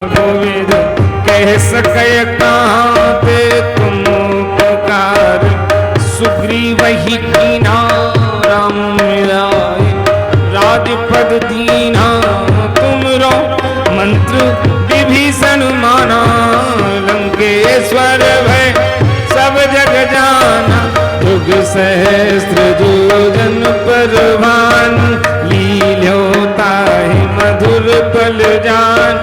गोविंद कह सके कहाँ पे तुम उपकार, सुग्रीव ही कीना राम मिलाए, राजपद दीना तुम रो मंत्र विभीषण माना, लंकेश्वर भय सब जग जाना, युग सहस्त्र योजन पर भान, लील्योता है मधुर पल जान,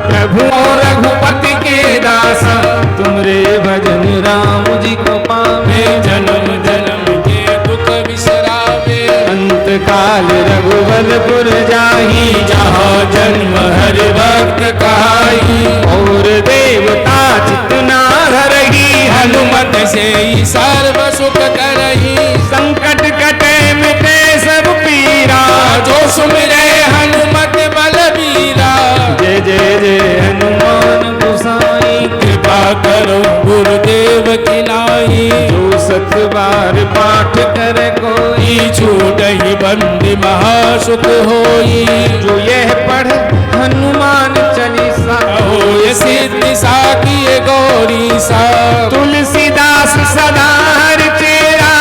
प्रभु रघुपति के दासा, तुमरे भजन राम जी को पावे, जन्म जन्म के दुख बिसरावे, अंत काल रघुवरपुर जाहि, जहाँ जन्म हरि भक्त कहाई, और देवता चितना हरहि, हनुमत से सर्व सुख करहि, संकट कटे मिटे सब पीरा, जो सुमिरे हनुमत बलबीरा, जय जय जय हनुमान गोसाई, कृपा करो गुरुदेव की नाई, जो सत बार पाठ करे कोई, छूटहि बंदी महासुख होई, जो यह पढ़ हनुमान चालीसा, होय सिद्धि साखी गौरी सा, तुलसीदास सदा हर चेरा,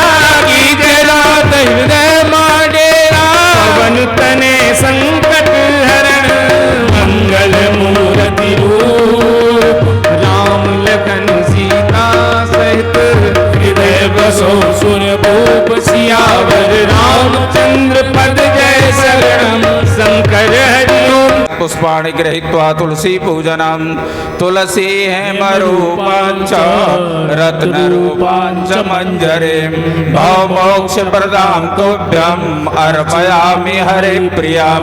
कीजे रात हृदय माडेरा, पवन तने संकट हरण, मंगल मूर्ति रूप, राम लखन सीता सहित, हृदय बसो सुरभूप, सियावर रामचंद्र पद जय शरणम, शंकर हरि ओम। पुष्पाणि गृहीत्वा तुलसी पूजनम, तुलसी हेमरूपाञ्च रत्नरूपाञ्च मंजरीं, भवमोक्ष प्रदां तुभ्यं अर्पयामि हरे प्रियां,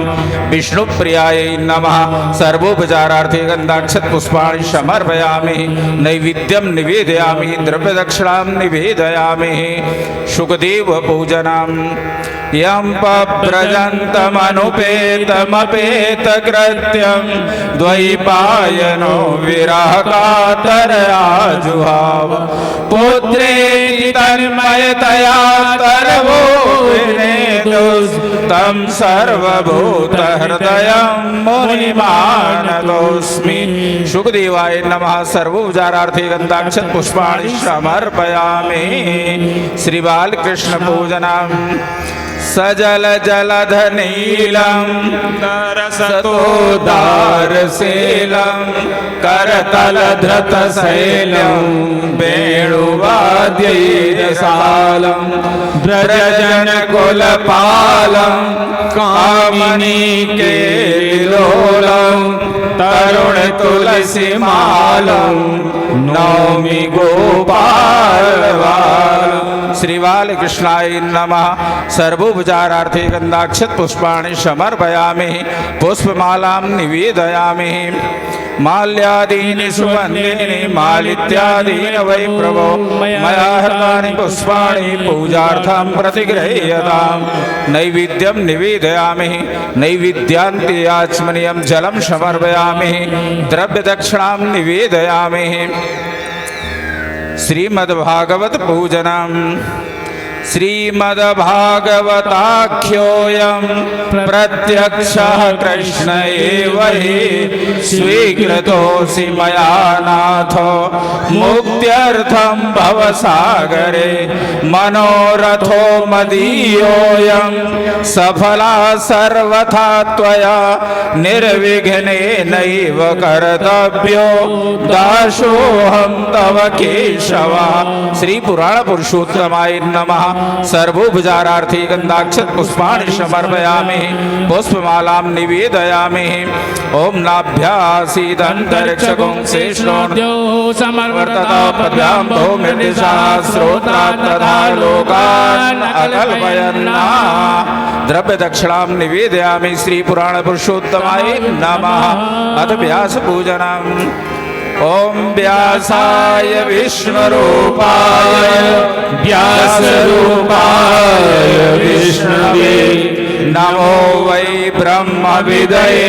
विष्णुप्रियायै नमः। सर्वोपचारार्थे गन्धाक्षत पुष्पाणि समर्पयामि, नैवेद्यं निवेदयामि, द्रव्यदक्षिणां निवेदयामि। सुखदेव पूजनम् यं पव्रजन्तमनुपेतमपेतकृत्यं, द्वैपायनो विरहकातरया जुहाव, पुत्रेति तन्मयतया तरवो विनेदुस्तं, सर्वभूतहृदयं मुनिमानतोऽस्मि। सुखदेवाय नमः। सर्वोपचारार्थे गन्धाक्षत पुष्पाणि समर्पयामि। श्री बालकृष्ण पूजनम् सजल जलधनीलं रसतोदारशीलं, करतलधृतशैलं वेणुवाद्यैरसालं, व्रजजनकुलपालं कामिनीकेलिलोलं, तरुणतुलसीमालं नौमि गोपालबालं। श्री बालकृष्णाय नमः। सर्वोपचारार्थे गन्धाक्षत पुष्पाणि समर्पयामि, पुष्पमालां निवेदयामि। माल्यादीनि सुगन्धीनि मालित्यादीनि वै प्रभो, मया हृतानि पुष्पाणि पूजार्थं प्रतिगृह्यताम्। नैवेद्यं निवेदयामि, नैवेद्यान्ते आचमनीयं जलं समर्पयामि, द्रव्यदक्षिणां निवेदयामि। श्रीमद्भागवत पूजनम् श्रीमद्भागवताख्योऽयं प्रत्यक्षः कृष्ण एव हि, स्वीकृतोऽसि मया नाथ मुक्त्यर्थं भवसागरे, मनोरथो मदीयोऽयं सफला सर्वथा त्वया, निर्विघ्नेनैव कर्तव्यो दासोऽहं तव केशव। श्री पुराण पुरुषोत्तमाय नमः। सर्वोपचारार्थे गन्धाक्षत पुष्पाणि समर्पयामि, पुष्पमालां निवेदयामि। ओम नाभ्यासीदन्तरिक्षगुं शेषोऽन्यो समवर्ततापद्भ्यां भूमिर्दिशाः श्रोत्रात् तथा लोकान् अकल्पयन्ना। द्रव्यदक्षिणां निवेदयामि। श्री पुराण पुरुषोत्तमाय नमः। अथ व्यास पूजनम्। ओम व्यासाय विष्णुरूपाय व्यासरूपाय विष्णवे, नमो वै ब्रह्मविदये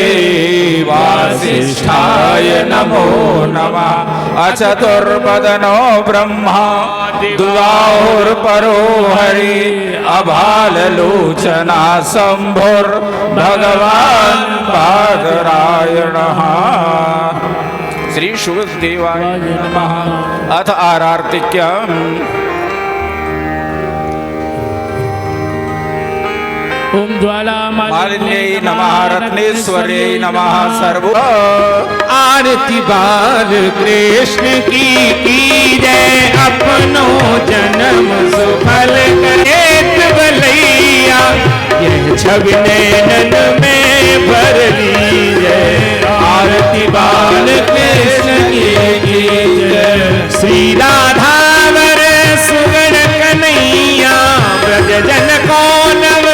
वासिष्ठाय नमो नमः। अचतुर्वदनो ब्रह्मा द्वाहुर्परो हरि, अभाललोचना शम्भुर्भगवान् बादरायणः। श्री सुखदेवाय नमः। अथ आरार्तिक्यम्। ओम ज्वाला मालिन्यै नमः रत्नेश्वर्यै नमः सर्व। आरती बाल कृष्ण की जय, अपनो जन्म सुफल करे बलैया, यह छवि नैनन में भर लीजिए। आरती बाल कृष्ण की जय। श्री राधावर सुगण कन्हैया, ब्रज जन को नव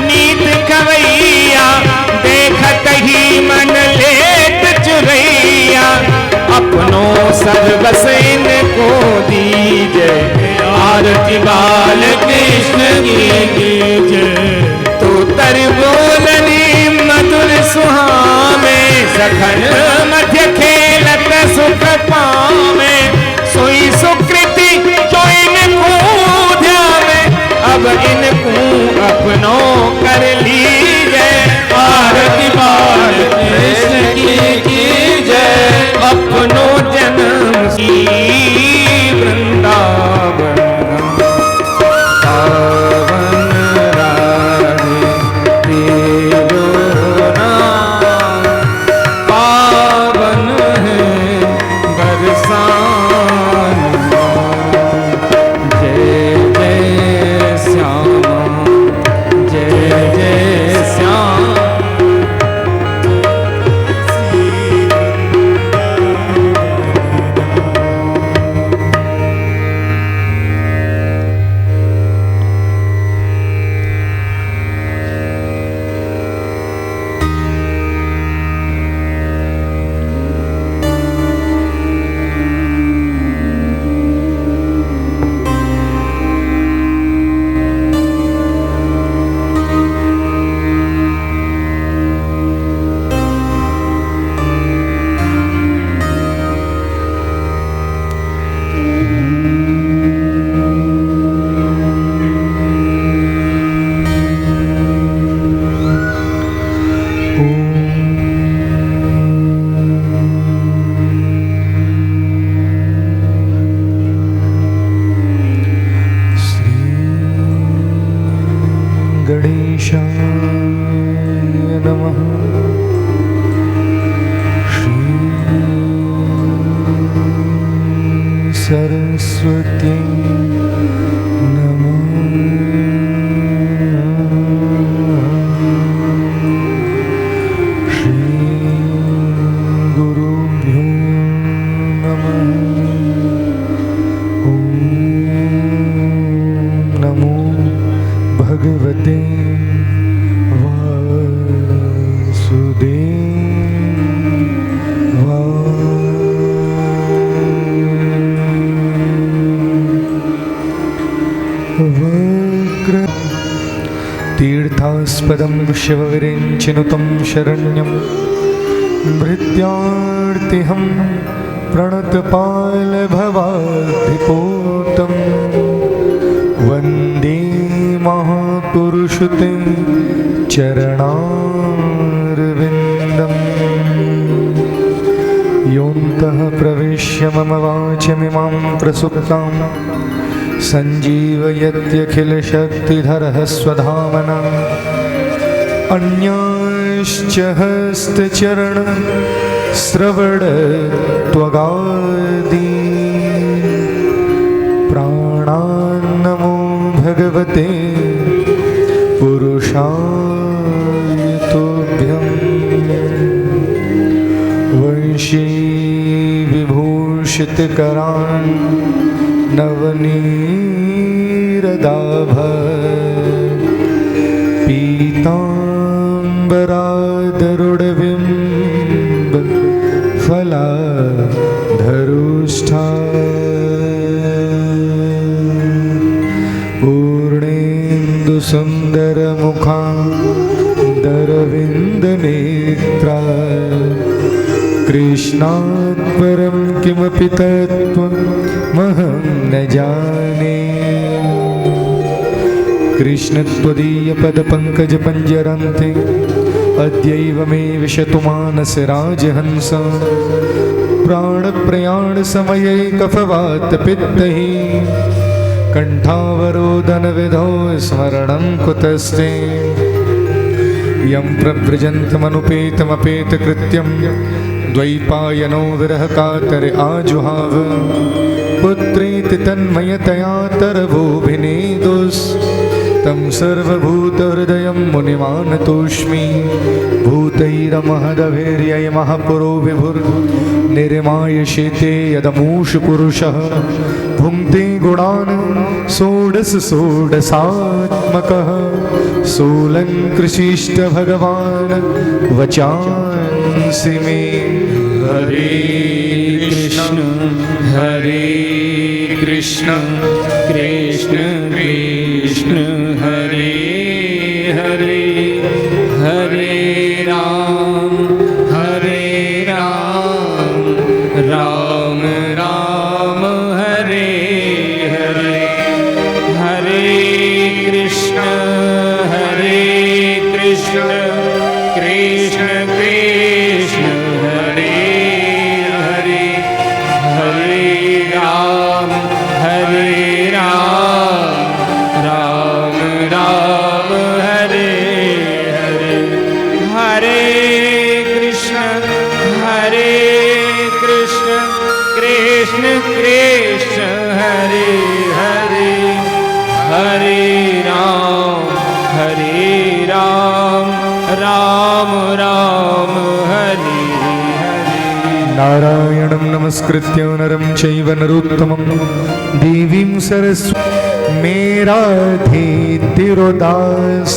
नीत खवैया, देखत ही मन लेत चुरैया, अपनों सर्वसेन को दीजे। आरती बाल कृष्ण की जय। तो तर बोलनी मधुर सुहामे, सखन मध्य खेलत सुख पामे, सोई सुकृति जो इनको ध्यावे, अब इनको अपनों कर लीजिए। आरती बाल कृष्ण की जय। अपनों जन्म की वृंदावन पावन राधे तेरो नाम, पावन है बरसाना। जय जय श्यामा, जय जय श्याम। सरस्वती नमः। श्री गुरुभ्यो नमः। ओम नमो भगवते तीर्थास्पदं शिवविरिञ्चिनुतं शरण्यं भृत्यार्तिहं प्रणतपालभवाद्रिपूतं वन्दे महापुरुषते चरणारविन्दम्। योऽन्तः प्रविश्य मम वाचमिमां प्रसुप्तां सञ्जीवयत्यखिलशक्तिधरः स्वधामना। अन्याश्च हस्तचरण श्रवणत्वगादि प्राणान्नमो भगवते पुरुषाय तुभ्यं। वंशी विभूषितकरान् नवनीरदाभ पीताम्बरादरुडबिम्ब फलाधरुष्ठा। पूर्णेन्दुसुन्दरमुखा दरविन्दनेत्रा। कृष्णात् परं किमपि तत्त्वमहं न जाने। कृष्ण त्वदीयपदपङ्कजपञ्जरन्ते अद्यैव मे विशतु मानसराजहंस। प्राण प्रयाण समये कफवात पित्तहि कंठावरोदन विधौ स्मरणं कुतस्ते यं प्रव्रजन्तमनुपेतमपेत कृत्यं द्वैपायनो विरह कातर आजुहाव पुत्रेति तन्मयतया तरवोभिनेदुस् तं सर्वभूतहृदयं मुनिमानतोऽस्मि भूतैरमहदभिर्यै महापुरो विभुर्निर्माय शेते यदमूष पुरुषः भुङ्क्ते गुणान् षोडशात्मकः सोऽलङ्कृशिष्ट भगवान् वचांसि मे। हरे कृष्ण कृष्ण कृष्ण हरे हरे हरे राम राम राम हरे हरे हरे कृष्ण कृष्ण कृष्ण हरे हरे हरे राम राम राम हरे हरे हरे कृष्ण कृष्ण कृष्ण हरे हरे हरे राम राम राम हरे हरे। नारायणं नमस्कृत्य नरं चैव नरोत्तमं देवीं सरस्वतीं मेरा तिरोदास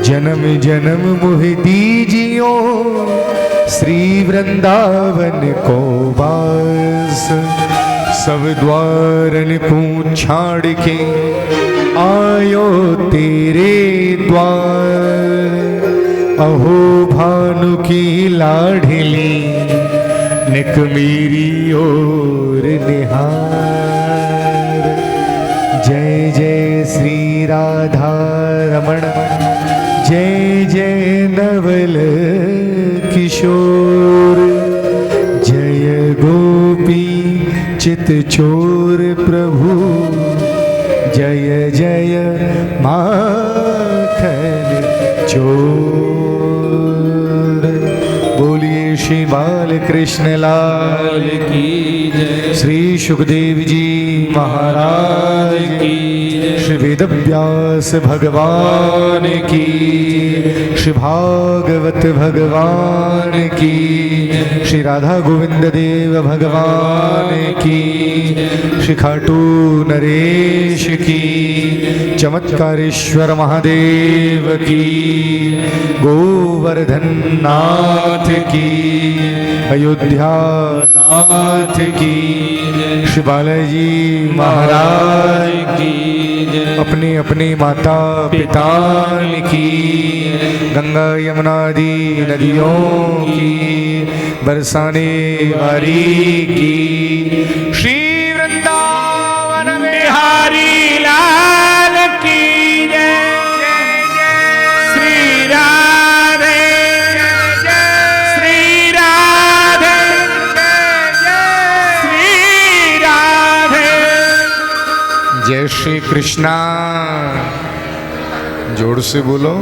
जन्म जन्म मोहि दीजियो श्री वृंदावन को वास सब द्वारन को छाड़ के आयो तेरे द्वार अहो भानु की लाडली निक मेरी ओर निहार। जय जय श्री राधा रमण जय जय नवल किशोर जय गोपी चित चोर प्रभु जय जय माखन चोर। बोलिए श्री बाल कृष्ण लाल की जय। श्री सुखदेव जी महाराज की श्री वेदव्यास भगवान की श्री भागवत भगवान की श्री राधा गोविंद देव भगवान की श्री खाटू नरेश की चमत्कारेश्वर महादेव की गोवर्धन नाथ की अयोध्या नाथ की श्री बालाजी महाराज की अपनी अपनी माता पिता की गंगा यमुनादि नदियों की बरसाने वाली की श्री वृंदावन बिहारी लाल की जय। श्री राधे श्री राधे श्री राधे। जय श्री कृष्णा जोर से बोलो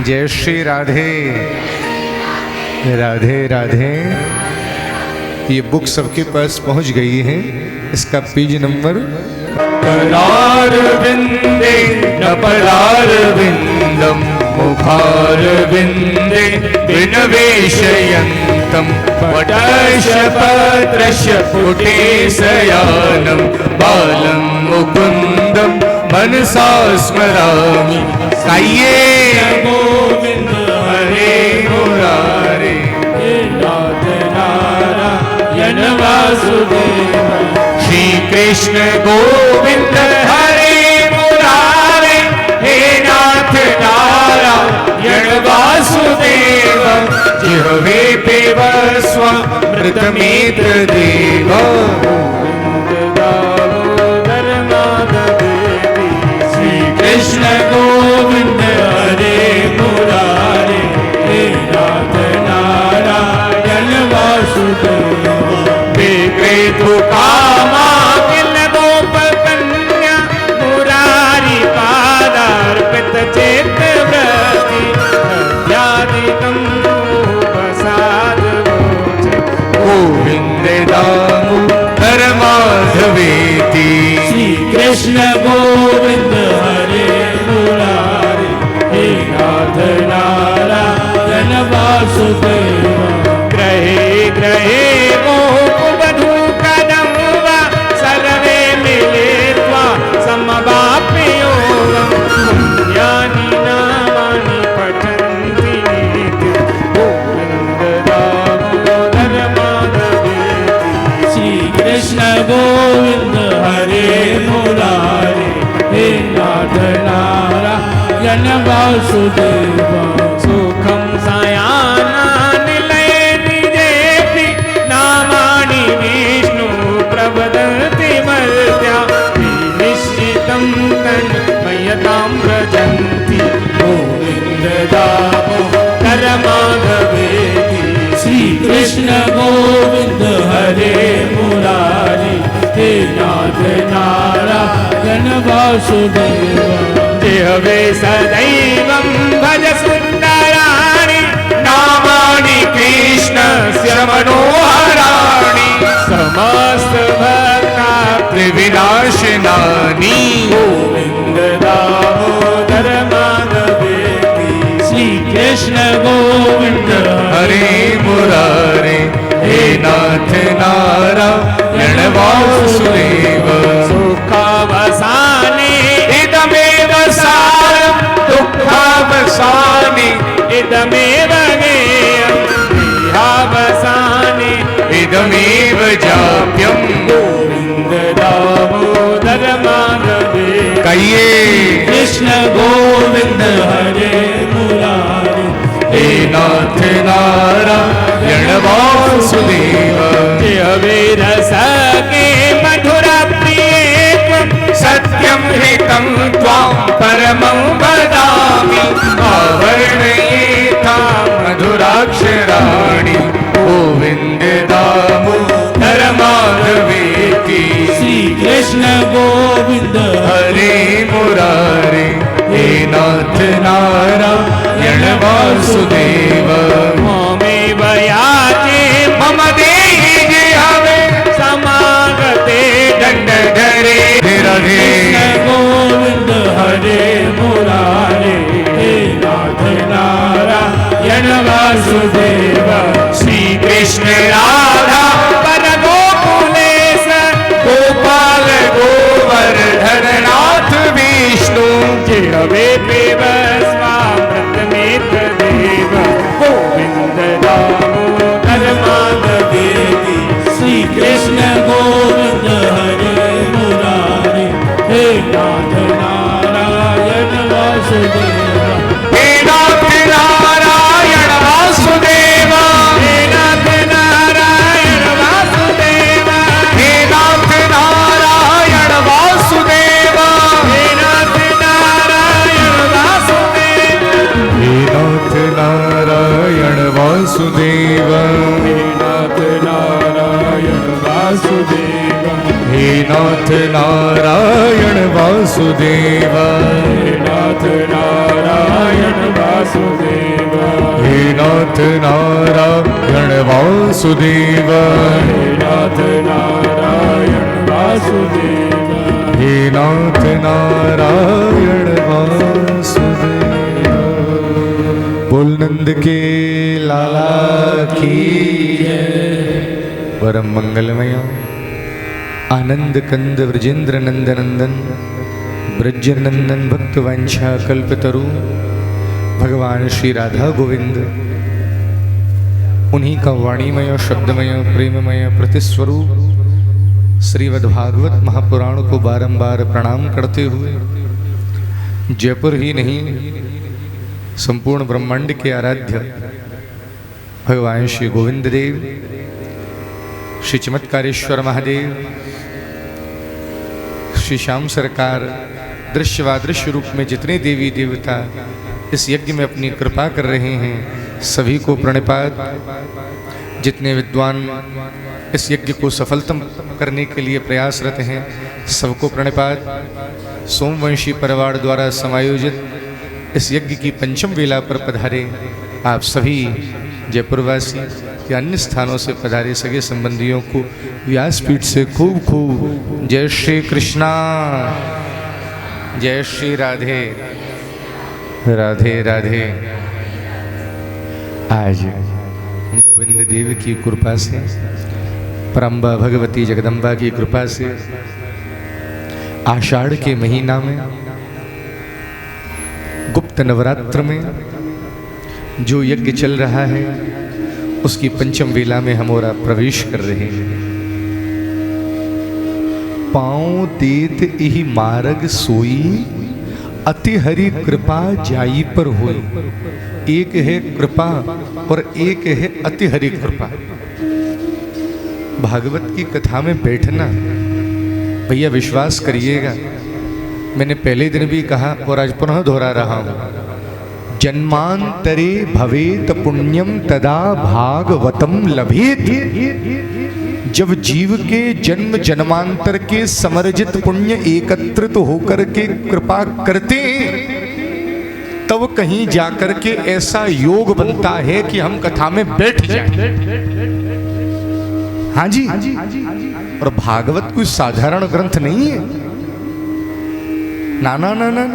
जय श्री राधे राधे राधे। ये बुक सबके पास पहुंच गई है। इसका पेज नंबर करार विंदे न परार विंदम मुखार विंदे विनवेशयन्तम पटश पत्रश पुटे शयानं बालं मुकुन्दं मनसा स्मरामि। गाइए गोविंद हरे मुरारे नाथ नारायण वासुदेव। श्री कृष्ण गोविंद हरे मुरारे हे नाथ नारायण वासुदेव। जिह्वे पेवस्व मृतमेत्र देव। श्री कृष्ण गोविंद हरे मुरारे हे नाथ नारायण वासुदेव। प्रसादितं प्रसाद गोविंद दामोदर माधवेति श्री कृष्ण गोविंद हरे मुरारी हे नाथ नारायण वासुदेव ग्रहे ग्रहे गोपवधू कदम्बा सर्वे मिलित्वा समवाप्ययोगं पुण्यानि नामानि पठन्ति नित्यं गोविन्द दामोदर माधवेति श्री कृष्ण गोविंद हरे मुरारी हे नाथ नारायण वासुदेव सुखं सायाह्नानिलये निजेऽपि नामानि विष्णु प्रवदन्ति मर्त्या विनिश्चितं तन्मयतां व्रजन्ति गोविन्द दामोदर माधवेति श्री कृष्ण गोविंद हरे मुरारी हे नाथ नारायण वासुदेव जिह्वे सदैवं भज सुन्दराणि नामानि कृष्णस्य मनोहराणि समस्तभक्ताप्तिविनाशनानि गोविन्द दामोदर माधवेति श्री कृष्ण गोविंद हरे मुरारे हे नाथ नारायण वासुदेव सुखावसाने इदमेव सारं दुःखावसाने इदमेव ज्ञेयं देहावसाने इदमेव जाप्यं गोविन्द दामोदर माधवेति कहिए कृष्ण गोविंद हरे मुरारी हे नाथ नारायण वासुदेव जिह्वे रसके मधुर प्रिये सत्यं हितं त्वां परमं वदामि आवर्णयेथा मधुराक्षराणि गोविन्द दामोदर माधवेति श्री कृष्ण गोविंद हरे मुरारे हे नाथ नारायण वासुदेव मामेव याचे मम देहि जिह्वे समागते दण्डधरे कृष्ण धीरधे गोविंद हरे मुरारी हे नाथ नारायण वासुदेव श्री कृष्ण राधा पर गोकुलेश गोपाल गोवर्धन नाथ विष्णु जिह्वे पिब स्वामृतमेत्र देव गोविन्द दामोदर माधवेति श्री कृष्ण गोविंद हरे मुरारी हे नाथ नारायण वासुदेव हे नाथ नारायण वासुदेव हे नाथ नारायण वासुदेव हे नाथ नारायण वासुदेव हे नाथ नारायण वासुदेव हे नाथ नारायण वासुदेव हे नाथ नारायण वासुदेव हे नाथ नारायण वासुदेव हे नाथ नारायण वासुदेव हे नाथ नारायण वासुदेव हे नाथ नारायण वासुदेव हे नाथ नारायण वासुदेव। बोल नंद के लाला की परम मंगलमय आनंद कंद ब्रजेंद्र नंद नंदन ब्रज नंदन भक्त वांछा कल्पतरु भगवान श्री राधा गोविंद उन्हीं का वाणीमय शब्दमय प्रेममय प्रतिस्वरूप श्रीमद्भागवत महापुराण को बारंबार प्रणाम करते हुए जयपुर ही नहीं संपूर्ण ब्रह्मांड के आराध्य भगवान श्री गोविंद देव श्री चमत्कारेश्वर महादेव श्री श्याम सरकार दृश्यवादृश्य रूप में जितने देवी देवता इस यज्ञ में अपनी कृपा कर रहे हैं सभी को प्रणिपात। जितने विद्वान इस यज्ञ को सफलतम करने के लिए प्रयासरत हैं सबको प्रणिपात। सोमवंशी परिवार द्वारा समायोजित इस यज्ञ की पंचम वेला पर पधारे आप सभी जयपुरवासी या अन्य स्थानों से पधारे सगे संबंधियों को व्यासपीठ से खूब खूब जय श्री कृष्णा, जय श्री राधे राधे राधे। आज गोविंद देव की कृपा से, परम्बा भगवती जगदम्बा की कृपा से आषाढ़ के महीना में गुप्त नवरात्र में जो यज्ञ चल रहा है उसकी पंचम वेला में हम और आप प्रवेश कर रहे हैं। पाँव देत इहि मार्ग सोई, अति हरि कृपा जाई पर होई। एक है कृपा और एक है अति हरि कृपा। भागवत की कथा में बैठना भैया विश्वास करिएगा, मैंने पहले दिन भी कहा और आज पुनः दोहरा रहा हूं, जन्मांतरे भवेत पुण्यम तदा भागवतम लभेत। जब जीव के जन्म जन्मांतर के समर्जित पुण्य एकत्रित होकर के कृपा करते तब कहीं जाकर के ऐसा योग बनता है कि हम कथा में बैठ जाएं। हाँ जी, और भागवत कोई साधारण ग्रंथ नहीं है। ना ना ना ना,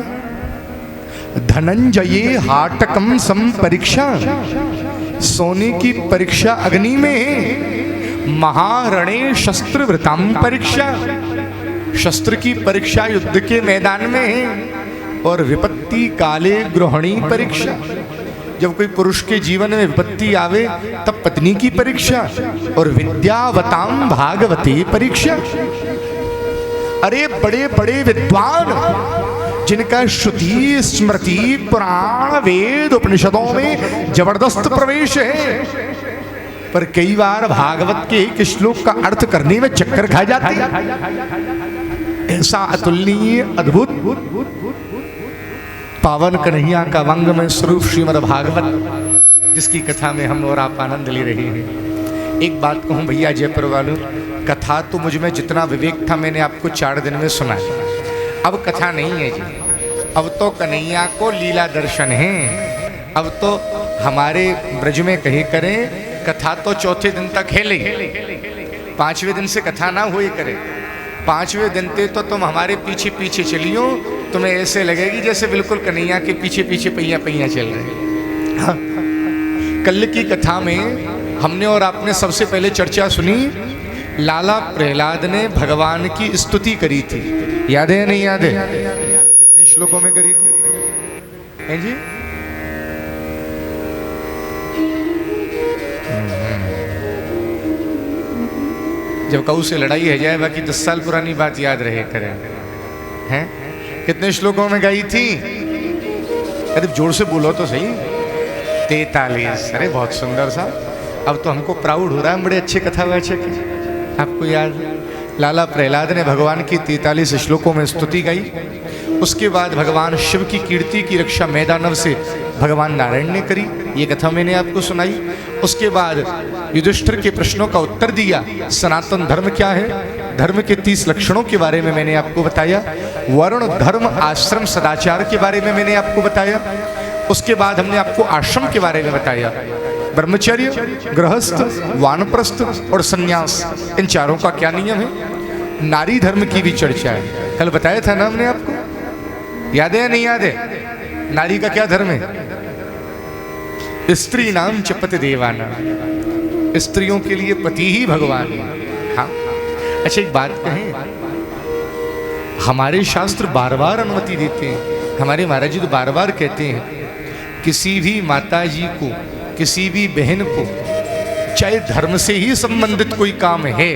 धनंजये हाटकम सम परीक्षा, सोने की परीक्षा अग्नि में, महारणे शस्त्र वृताम परीक्षा, शस्त्र की परीक्षा युद्ध के मैदान में, और विपत्ति काले गृहिणी परीक्षा, जब कोई पुरुष के जीवन में विपत्ति आवे तब पत्नी की परीक्षा, और विद्यावताम भागवती परीक्षा। अरे बड़े बड़े विद्वान जिनका श्रुति स्मृति पुराण वेद उपनिषदों में जबरदस्त प्रवेश है, पर कई बार भागवत के एक श्लोक का अर्थ करने में चक्कर खा जाते हैं। ऐसा अतुलनीय अद्भुत पावन कन्हैया का वांग्मय स्वरूप श्रीमद् भागवत, जिसकी कथा में हम और आप आनंद ले रहे हैं। एक बात कहूँ भैया जयपुर वालों, कथा तो मुझ में जितना विवेक था मैंने आपको 4 दिन में सुनाई। अब कथा नहीं है जी, अब तो कन्हैया को लीला दर्शन है। अब तो हमारे ब्रज में कहीं करें कथा तो चौथे दिन तक है, लेकिन 5वें दिन से कथा ना हुई करे। 5वें दिन ते तो तुम हमारे पीछे पीछे चलियो, तुम्हें ऐसे लगेगी जैसे बिल्कुल कन्हैया के पीछे पीछे पहिया पहिया चल रहे। हाँ। कल की कथा में हमने और आपने सबसे पहले चर्चा सुनी, लाला प्रहलाद ने भगवान की स्तुति करी थी। याद है या नहीं याद है? कितने श्लोकों में करी थी हैं जी? जब कऊ से लड़ाई है जाए, बाकी 10 साल पुरानी बात याद रहे करें हैं। कितने श्लोकों में गाई थी? अरे जोर से बोलो तो सही। 43। अरे बहुत सुंदर सा। अब तो हमको प्राउड हो रहा है, बड़े अच्छे कथावाचक हैं। आपको याद, लाला प्रहलाद ने भगवान की 43 श्लोकों में स्तुति गाई। उसके बाद भगवान शिव की कीर्ति की रक्षा मैदानव से भगवान नारायण ने करी, ये कथा मैंने आपको सुनाई। उसके बाद युधिष्ठिर के प्रश्नों का उत्तर दिया। सनातन धर्म क्या है, धर्म के 30 लक्षणों के बारे में मैंने आपको बताया। वर्ण धर्म आश्रम सदाचार के बारे में मैंने आपको बताया। उसके बाद हमने आपको आश्रम के बारे में बताया, ब्रह्मचर्य, गृहस्थ, वानप्रस्थ और संन्यास, इन चारों का क्या नियम है। नारी धर्म की भी चर्चा है, कल बताया था ना हमने आपको, याद है या नहीं याद है? नारी का क्या धर्म है? स्त्री नाम च पति देवाना, स्त्रियों के लिए पति ही भगवान है। हाँ, अच्छा एक बात कहें, हमारे शास्त्र बार बार अनुमति देते हैं। हमारे महाराज जी तो बार बार कहते हैं, किसी भी माता जी को, किसी भी बहन को, चाहे धर्म से ही संबंधित कोई काम है,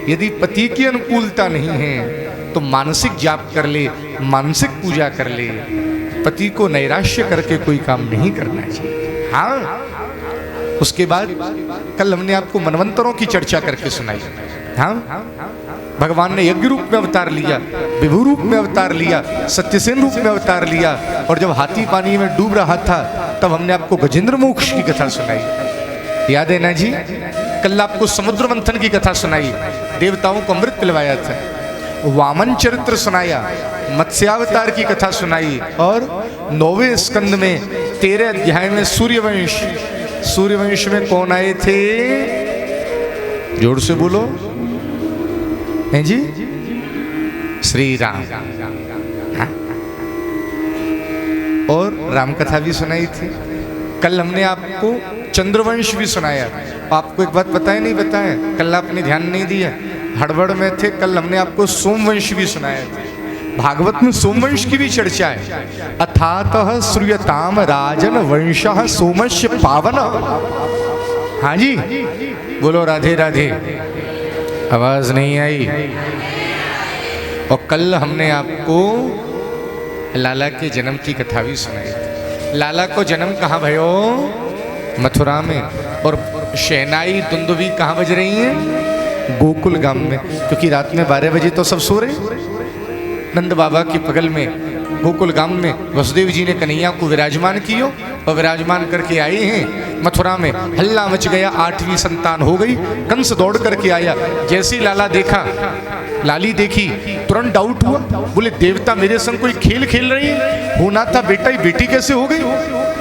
यदि पति की अनुकूलता नहीं है तो मानसिक जाप कर ले, मानसिक पूजा कर ले। पति को नैराश्य करके कोई काम नहीं करना चाहिए। हाँ, उसके बाद कल हमने आपको मनवंतरों की चर्चा करके सुनाई। हाँ, भगवान ने यज्ञ रूप में अवतार लिया, विभु रूप में अवतार लिया, सत्यसेन रूप में अवतार लिया, और जब हाथी पानी में डूब रहा था तब हमने आपको गजेंद्र मोक्ष की कथा सुनाई। याद है ना जी? कल आपको समुद्र मंथन की कथा सुनाई, देवताओं को अमृत पिलवाया था। वामन चरित्र सुनाया, मत्स्यावतार की कथा सुनाई, और 9वें स्कंद में 13 अध्याय में सूर्यवंश, सूर्यवंश में कौन आए थे? जोर से बोलो। हैं जी? श्री राम। हाँ? और राम कथा भी सुनाई थी। कल हमने आपको चंद्रवंश भी सुनाया। आपको एक बात बताया नहीं बताया? कल आपने ध्यान नहीं दिया, हड़बड़ में थे। कल हमने आपको सोमवंश भी सुनाया था। भागवत में सोमवंश की भी चर्चा है। अथातः श्रूयताम राजन वंशः सोमस्य पावन। हाँ जी, बोलो राधे राधे। आवाज नहीं आई। और कल हमने आपको लाला के जन्म की कथा भी सुनाई थी। लाला को जन्म कहाँ भयो? मथुरा में। और शहनाई दुंदुभी कहाँ बज रही हैं? गोकुल गांव में। क्योंकि रात में 12 बजे तो सब सो रहे। नंद बाबा के बगल में गोकुल गांव में वसुदेव जी ने कन्हैया को विराजमान कियो और विराजमान करके आए हैं मथुरा में। हल्ला मच गया, 8वीं संतान हो गई। कंस दौड़ करके आया। जैसी लाला देखा, लाली देखी, तुरंत डाउट हुआ। बोले देवता मेरे संग कोई खेल खेल रही है? होना था बेटा, ही बेटी कैसे हो गई?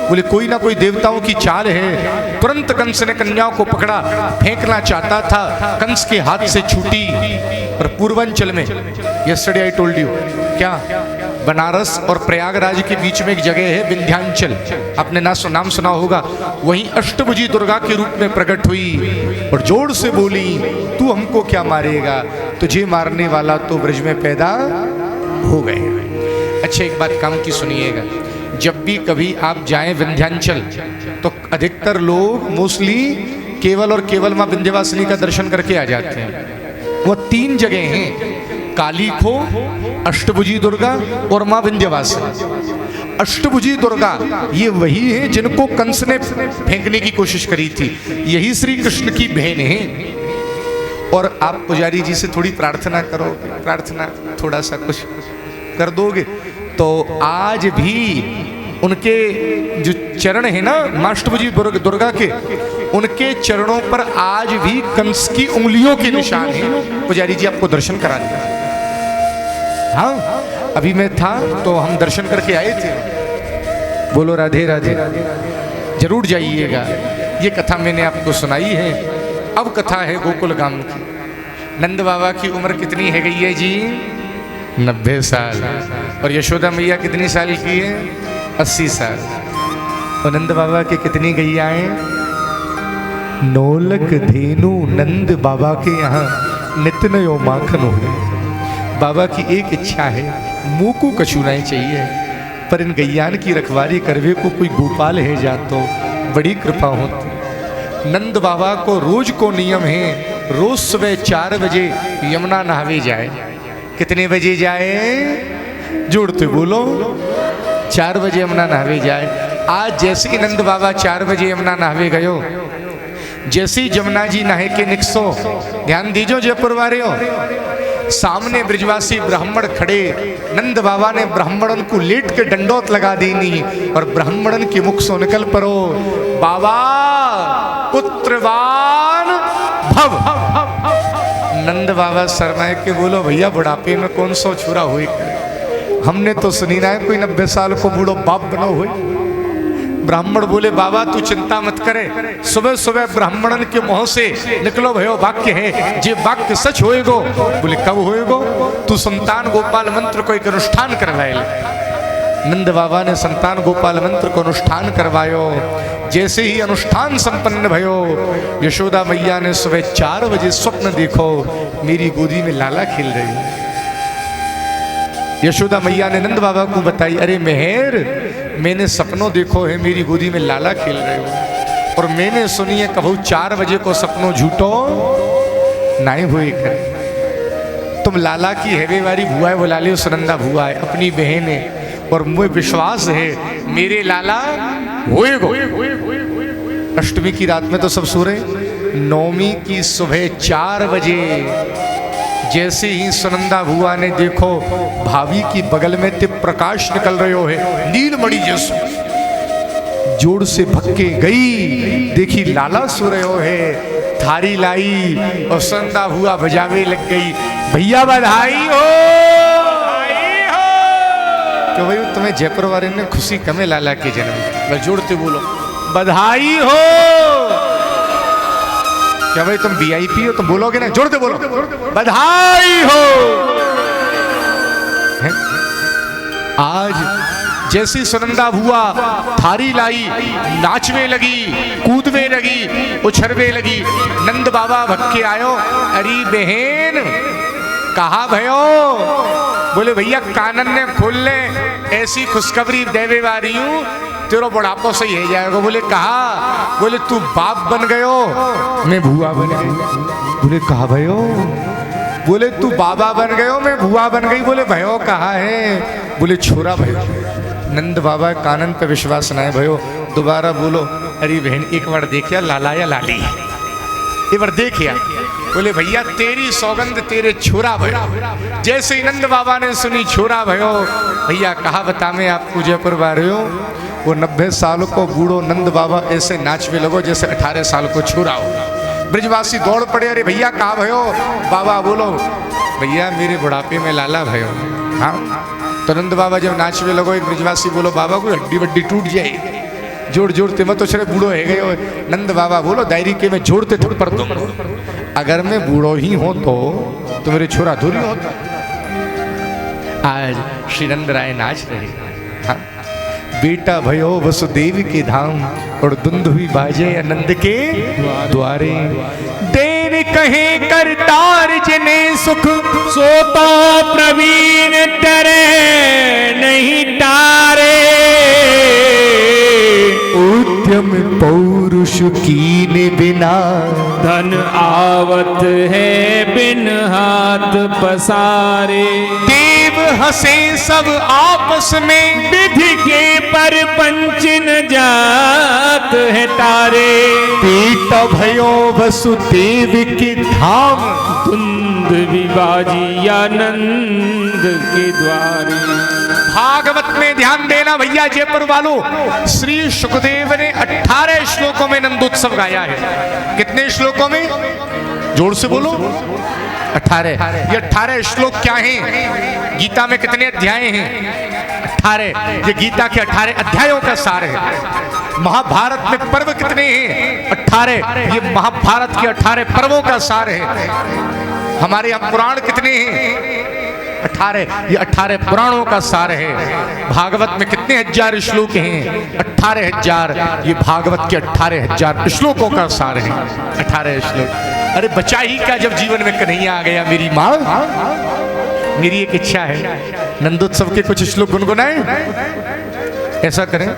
बोले कोई ना कोई देवताओं की चाल है। तुरंत कंस ने कन्याओं को पकड़ा, फेंकना चाहता था, कंस के हाथ से छूटी। और पूर्वांचल में, यस्टरडे आई टोल्ड यू, क्या बनारस और प्रयागराज के बीच में एक जगह है विंध्याचल, आपने नाम सुना होगा। वहीं अष्टभुजी दुर्गा के रूप में प्रकट हुई और जोर से बोली, तू हमको क्या मारेगा? तुझे मारने वाला तो ब्रज में पैदा हो गए। अच्छा एक बात काम की सुनिएगा, जब भी कभी आप जाएं विंध्याचल तो अधिकतर लोग मोस्टली केवल और केवल मां विंध्यवासिनी का दर्शन करके आ जाते हैं। वो 3 जगह हैं, काली खो, अष्टभुजी दुर्गा और मां विंध्यवासिनी। अष्टभुजी दुर्गा ये वही है जिनको कंस ने फेंकने की कोशिश करी थी। यही श्री कृष्ण की बहन है। और आप पुजारी जी से थोड़ी प्रार्थना करो, प्रार्थना थोड़ा सा कुछ कर दोगे तो आज भी उनके जो चरण है ना अष्टभुजी दुर्गा के, उनके चरणों पर आज भी कंस की उंगलियों के निशान हैं। पुजारी जी आपको दर्शन करा दिया। हाँ, अभी मैं था तो हम दर्शन करके आए थे। बोलो राधे राधे। जरूर जाइएगा, ये कथा मैंने आपको सुनाई है। अब कथा है गोकुल गांव की। नंद बाबा की उम्र कितनी है गई है जी? 90 साल। और यशोदा मैया कितनी साल की है? 80 साल। और नंद बाबा की कितनी गैया हैं? 9 लाख धेनु नंद बाबा के यहाँ नित्य नयो माखन हो। बाबा की एक इच्छा है, मुँह को कछू नहीं चाहिए, पर इन गैयान की रखवाली करवे को कोई गोपाल है जा तो बड़ी कृपा होती। नंद बाबा को रोज को नियम है, रोज सुबह 4 बजे यमुना नहावे जाए। कितने बजे जाए? जोड़ते बोलो। 4 बजे यमुना नहावे जाए। आज जैसे ही नंद बाबा 4 बजे यमुना नहावे गयो, जैसे ही जमुना जी नहे के निकसो, ध्यान दीजो जयपुर वारियों, सामने ब्रजवासी ब्राह्मण खड़े। नंद बाबा ने ब्राह्मणन को लेट के डंडोत लगा देनी और ब्राह्मणन के मुख से निकल पड़ो, बाबा पुत्रवान भव। नंद बाबा शर्माए के बोलो, भैया बुढ़ापे में कौन सो छुरा हुई? हमने तो सुनी ना है कोई 90 साल को बूढ़ो बाप बनो हुई। ब्राह्मण बोले, बाबा तू चिंता मत करे, सुबह सुबह ब्राह्मणन के मुंह से निकलो भयो वाक्य है, जे वाक्य सच होएगो। बोले कब होएगो? तू संतान गोपाल मंत्र को एक अनुष्ठान करवाए। नंद बाबा ने संतान गोपाल मंत्र को अनुष्ठान करवायो। जैसे ही अनुष्ठान संपन्न भयो, यशोदा मैया ने सुबह 4 बजे स्वप्न देखो, मेरी गोदी में लाला खेल रही है। यशोदा मैया ने नंद बाबा को बताई, अरे मेहर, मैंने सपनों देखो है मेरी गोदी में लाला खेल रहे हो, और मैंने सुनी है कबू 4 बजे को सपनों झूठो नहीं हुए कर। तुम लाला की हेवे वारी भुआ है, बुला लियो, सुनंदा भुआ है, अपनी बहन है, और मुझे विश्वास है मेरे लाला होएगो। अष्टमी की रात में तो सब सो रहे। नौमी की सुबह 4 बजे जैसे ही सुनंदा भुआ ने देखो भाभी की बगल में ते प्रकाश निकल रहे हो है नीलमणि जैसो, जोर से भक्के गई, देखी लाला सो रहे हो है, थारी लाई और सुनंदा भुआ बजावे लग गई, भैया बधाई हो, कि भाई तुम्हें जयपुर वाले ने खुशी कमे लाला के जन्म। बस जोड़ते बोलो बधाई हो। क्या भाई तुम वीआईपी हो, तुम बोलोगे ना, जोड़ते बोलो बधाई हो। हैं? आज जैसी सुनंदा बुआ थारी लाई, नाचवे लगी, कूदवे लगी, उछरवे लगी, नंद बाबा भक्के आयो। अरे बहन कहा भयो? बोले भैया कानन ने खोल ले, ऐसी खुशखबरी देवे वाली हूं, तेरा बुढ़ापा सही है जाएगा। बोले कहा? बोले तू बाप बन गयो, मैं भुआ बन गई। बोले कहा भयो? बोले तू बाबा बन गयो, मैं भुआ बन गई। बोले भयो कहा है? बोले छोरा भयो। नंद बाबा कानन पे विश्वास ना है भयो, दोबारा बोलो। अरे बहन एक बार देखिया लाला या लाली, एक बार देखिया। बोले भैया तेरी सौगंध तेरे छोरा भयो। जैसे ही नंद बाबा ने सुनी छोरा भयो, भैया कहा बता मैं आपको जयपुर बारे हो। वो 90 साल को बूढ़ो नंद बाबा ऐसे नाचवे लगो जैसे 18 साल को छोरा हो। ब्रजवासी दौड़ पड़े, अरे भैया कहा भयो? बाबा बोलो भैया मेरे बुढ़ापे में लाला भयो। हाँ तो नंद बाबा जब नाचवे लगो, एक ब्रजवासी बोलो बाबा कोई हड्डी वड्डी टूट जाए, जोड़ जोड़ते मत तो चले बूढ़ो है गए हो। नंद बाबा बोलो दायरी के में जोड़ते थोड़ पर तुम, अगर मैं बूढ़ो ही हो तो मेरे छोरा धुरी होता। आज श्री नंद राय नाच रहे। हाँ? बेटा भयो वसुदेव के धाम और दुंदुभी बाजे आनंद के द्वारे। देन कहे करतार जने सुख, सोता प्रवीण तेरे नहीं तारे। उद्यम पौरुष कीने बिना, धन आवत है बिन हाथ पसारे। देव हंसे सब आपस में, विधि के पर पंचन जात है तारे। बेटा भयो वसुदेव के धाम, धुंध विभाजी आनंद के द्वारे। भागवत में ध्यान देना भैया जयपुर वालों, श्री सुखदेव ने 18 श्लोकों में नंदोत्सव गाया है। कितने श्लोकों में? जोर से बोलो 18। ये 18 श्लोक क्या हैं? गीता में कितने अध्याय हैं? 18। ये गीता के 18 अध्यायों का सार है। महाभारत में पर्व कितने हैं? 18। ये महाभारत के 18 पर्वों का सार है। हमारे यहाँ पुराण कितने हैं? 18। ये 18 पुराणों का सार है। भागवत में कितने हजार श्लोक हैं? 18,000। ये भागवत के 18,000 श्लोकों का सार है। 18 श्लोक। अरे बचा ही क्या जब जीवन में कन्हैया आ गया। मेरी माँ, मेरी एक इच्छा है नंदोत्सव के कुछ श्लोक गुनगुनाएं। ऐसा करें,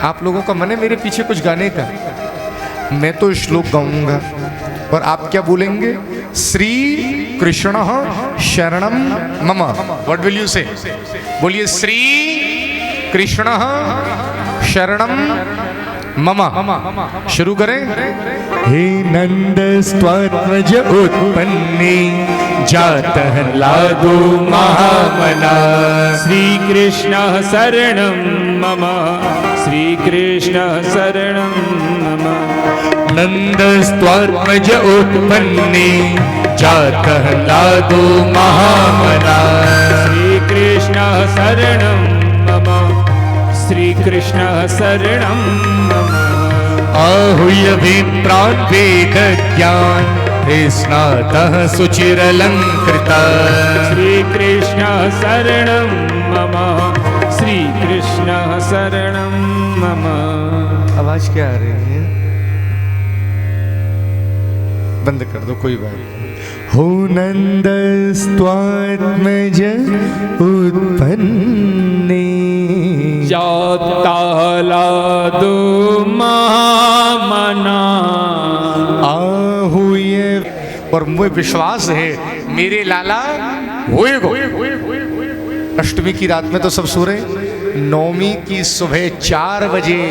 आप लोगों का मन है मेरे पीछे कुछ गाने का, मैं तो श्लोक गाऊंगा और आप क्या बोलेंगे? श्री कृष्ण शरणम मम। व्हाट विल यू से? बोलिए श्री कृष्ण शरणम मम। शुरू करें। हे नंद स्वत्वज उत्पन्ने, जातः लादो महामना। श्री कृष्ण शरणं मम, श्री कृष्ण शरणं मम। नंद स्वत्वज उत्पन्ने, जातः लादो महामना। श्री कृष्ण शरणं मम, श्री कृष्ण शरणं मम। आहूय विप्रान् वेद ज्ञान, स्नातः सुचिरलंकृता। श्री कृष्ण शरणं मम, श्री कृष्ण शरणं मम। आवाज क्या आ रही है? बंद कर दो, कोई बात नहीं। हो नंद स्वात्मज उत्पन्ने, जातालादो महामना। आहूय, और मुझे विश्वास है मेरे लाला होएगो। अष्टमी की रात में तो सब सो रहे। नौमी की सुबह 4 बजे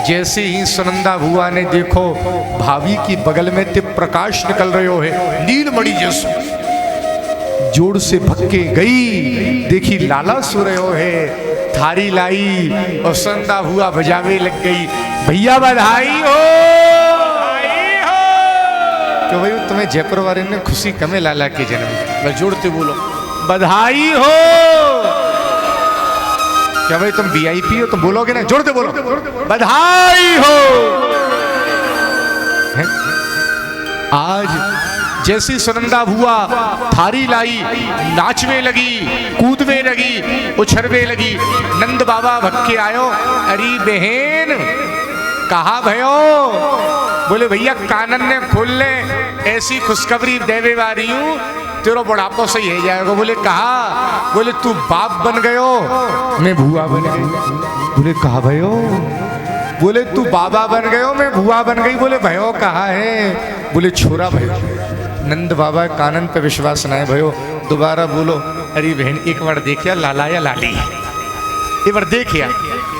जैसे ही सुनंदा बुआ ने देखो भाभी की बगल में ते प्रकाश निकल रहे हो है नीलमणि जैसे, जोड़ से भक्के गई, देखी लाला सो रहे हो है, थारी लाई और सुनंदा बुआ बजावे लग गई। भैया बधाई हो। तो भाई तुम्हें जयपुर वाले ने खुशी कमे लाला के जन्म। बस जोड़ते बोलो बधाई हो। क्या भाई तुम वीआईपी हो, तुम बोलोगे ना, जोर दे बोलो, बधाई हो। हैं? आज जैसी सुनंदा हुआ थारी लाई, नाचवे लगी, कूदवे लगी, उछरवे लगी, नंद बाबा भक्के आयो, अरे बहन कहा भयो? बोले भैया कानन ने खोल ले, ऐसी खुशखबरी देवे वाली हूं, तेरा बुढ़ापा सही है जाएगा। बोले कहा? बोले तू बाप बन गयो, मैं भुआ बन गई। बोले कहा भयो? बोले तू बाबा बन गयो, मैं भुआ बन गई। बोले भयो कहा है? बोले छोरा भयो। नंद बाबा कानन पे विश्वास न है भयो, दोबारा बोलो, अरे बहन एक बार देखिया लाला या लाली, एक बार देखिया।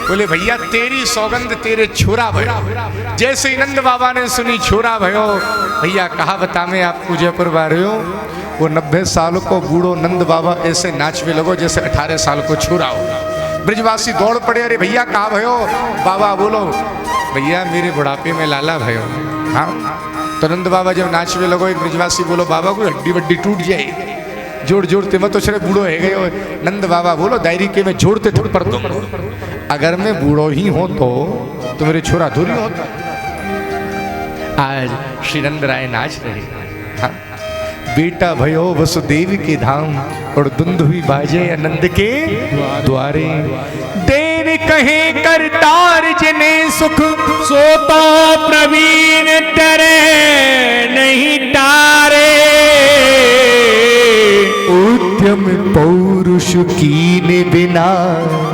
बोले भैया तेरी सौगंध तेरे छोरा भयो। जैसे ही नंद बाबा ने सुनी छोरा भयो, भैया कहा बता मैं आपको जयपुर बारे हो। वो 90 साल को बूढ़ो नंद बाबा ऐसे नाचवे लगो जैसे 18 साल को छोरा हो। ब्रजवासी दौड़ पड़े, अरे भैया कहा भयो? बाबा बोलो भैया मेरे बुढ़ापे में लाला भयो। हाँ तो नंद बाबा जब नाचवे लगो, एक ब्रजवासी बोलो बाबा कोई हड्डी वड्डी टूट जाए, जोड़ जोड़ते मत तो छड़े बूढ़ो है गए। नंद बाबा बोलो दायरी के मैं जोड़ते थोड़ पर तुम, अगर मैं बूढ़ो ही हो तो मेरे छोरा धुरी होता। आज श्री नंद राय नाच रहे। हाँ बेटा भयो वसुदेव के धाम, और दुंदुभी बाजे आनंद के द्वारे। देन कहे करतार जने सुख, सोता प्रवीण तेरे नहीं तारे। उद्यम पौरुष कीने बिना,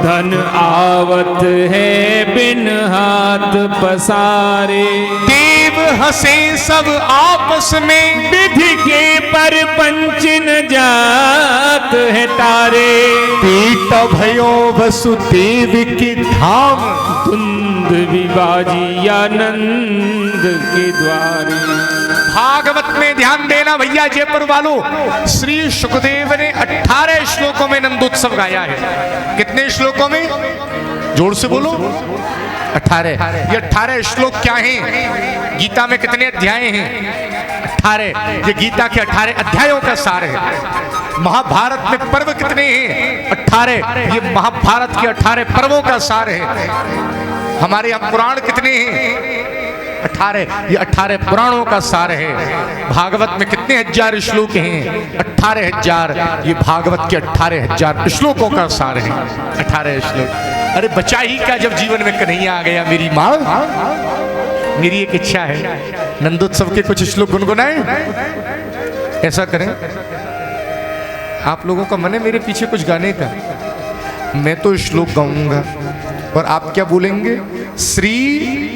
धन आवत है बिन हाथ पसारे। देव हंसे सब आपस में, विधि के पर पंचन जात है तारे। बेटा भयो वसुदेव के धाम, धुंध विभाजी आनंद के द्वारे। भागवत में ध्यान देना भैया जयपुर वालों, श्री सुखदेव ने 18 श्लोकों में नंदोत्सव गाया है। कितने श्लोकों में? जोर से बोलो 18। ये 18 श्लोक क्या हैं? गीता में कितने अध्याय हैं? 18। ये गीता के 18 अध्यायों का सार है। महाभारत में पर्व कितने हैं? 18। ये महाभारत के 18 पर्वों का सार है। हमारे यहाँ पुराण कितने हैं? 18। ये 18 पुराणों का सार है। भागवत में कितने हजार श्लोक हैं? 18,000। ये भागवत के 18,000 श्लोकों का सार है। 18 श्लोक। अरे बचा ही क्या जब जीवन में कन्हैया आ गया। मेरी माँ, मेरी एक इच्छा है नंदोत्सव के कुछ श्लोक गुनगुनाएं। ऐसा करें, आप लोगों का मन है मेरे पीछे कुछ गाने का, मैं तो श्लोक गाऊंगा और आप क्या बोलेंगे? श्री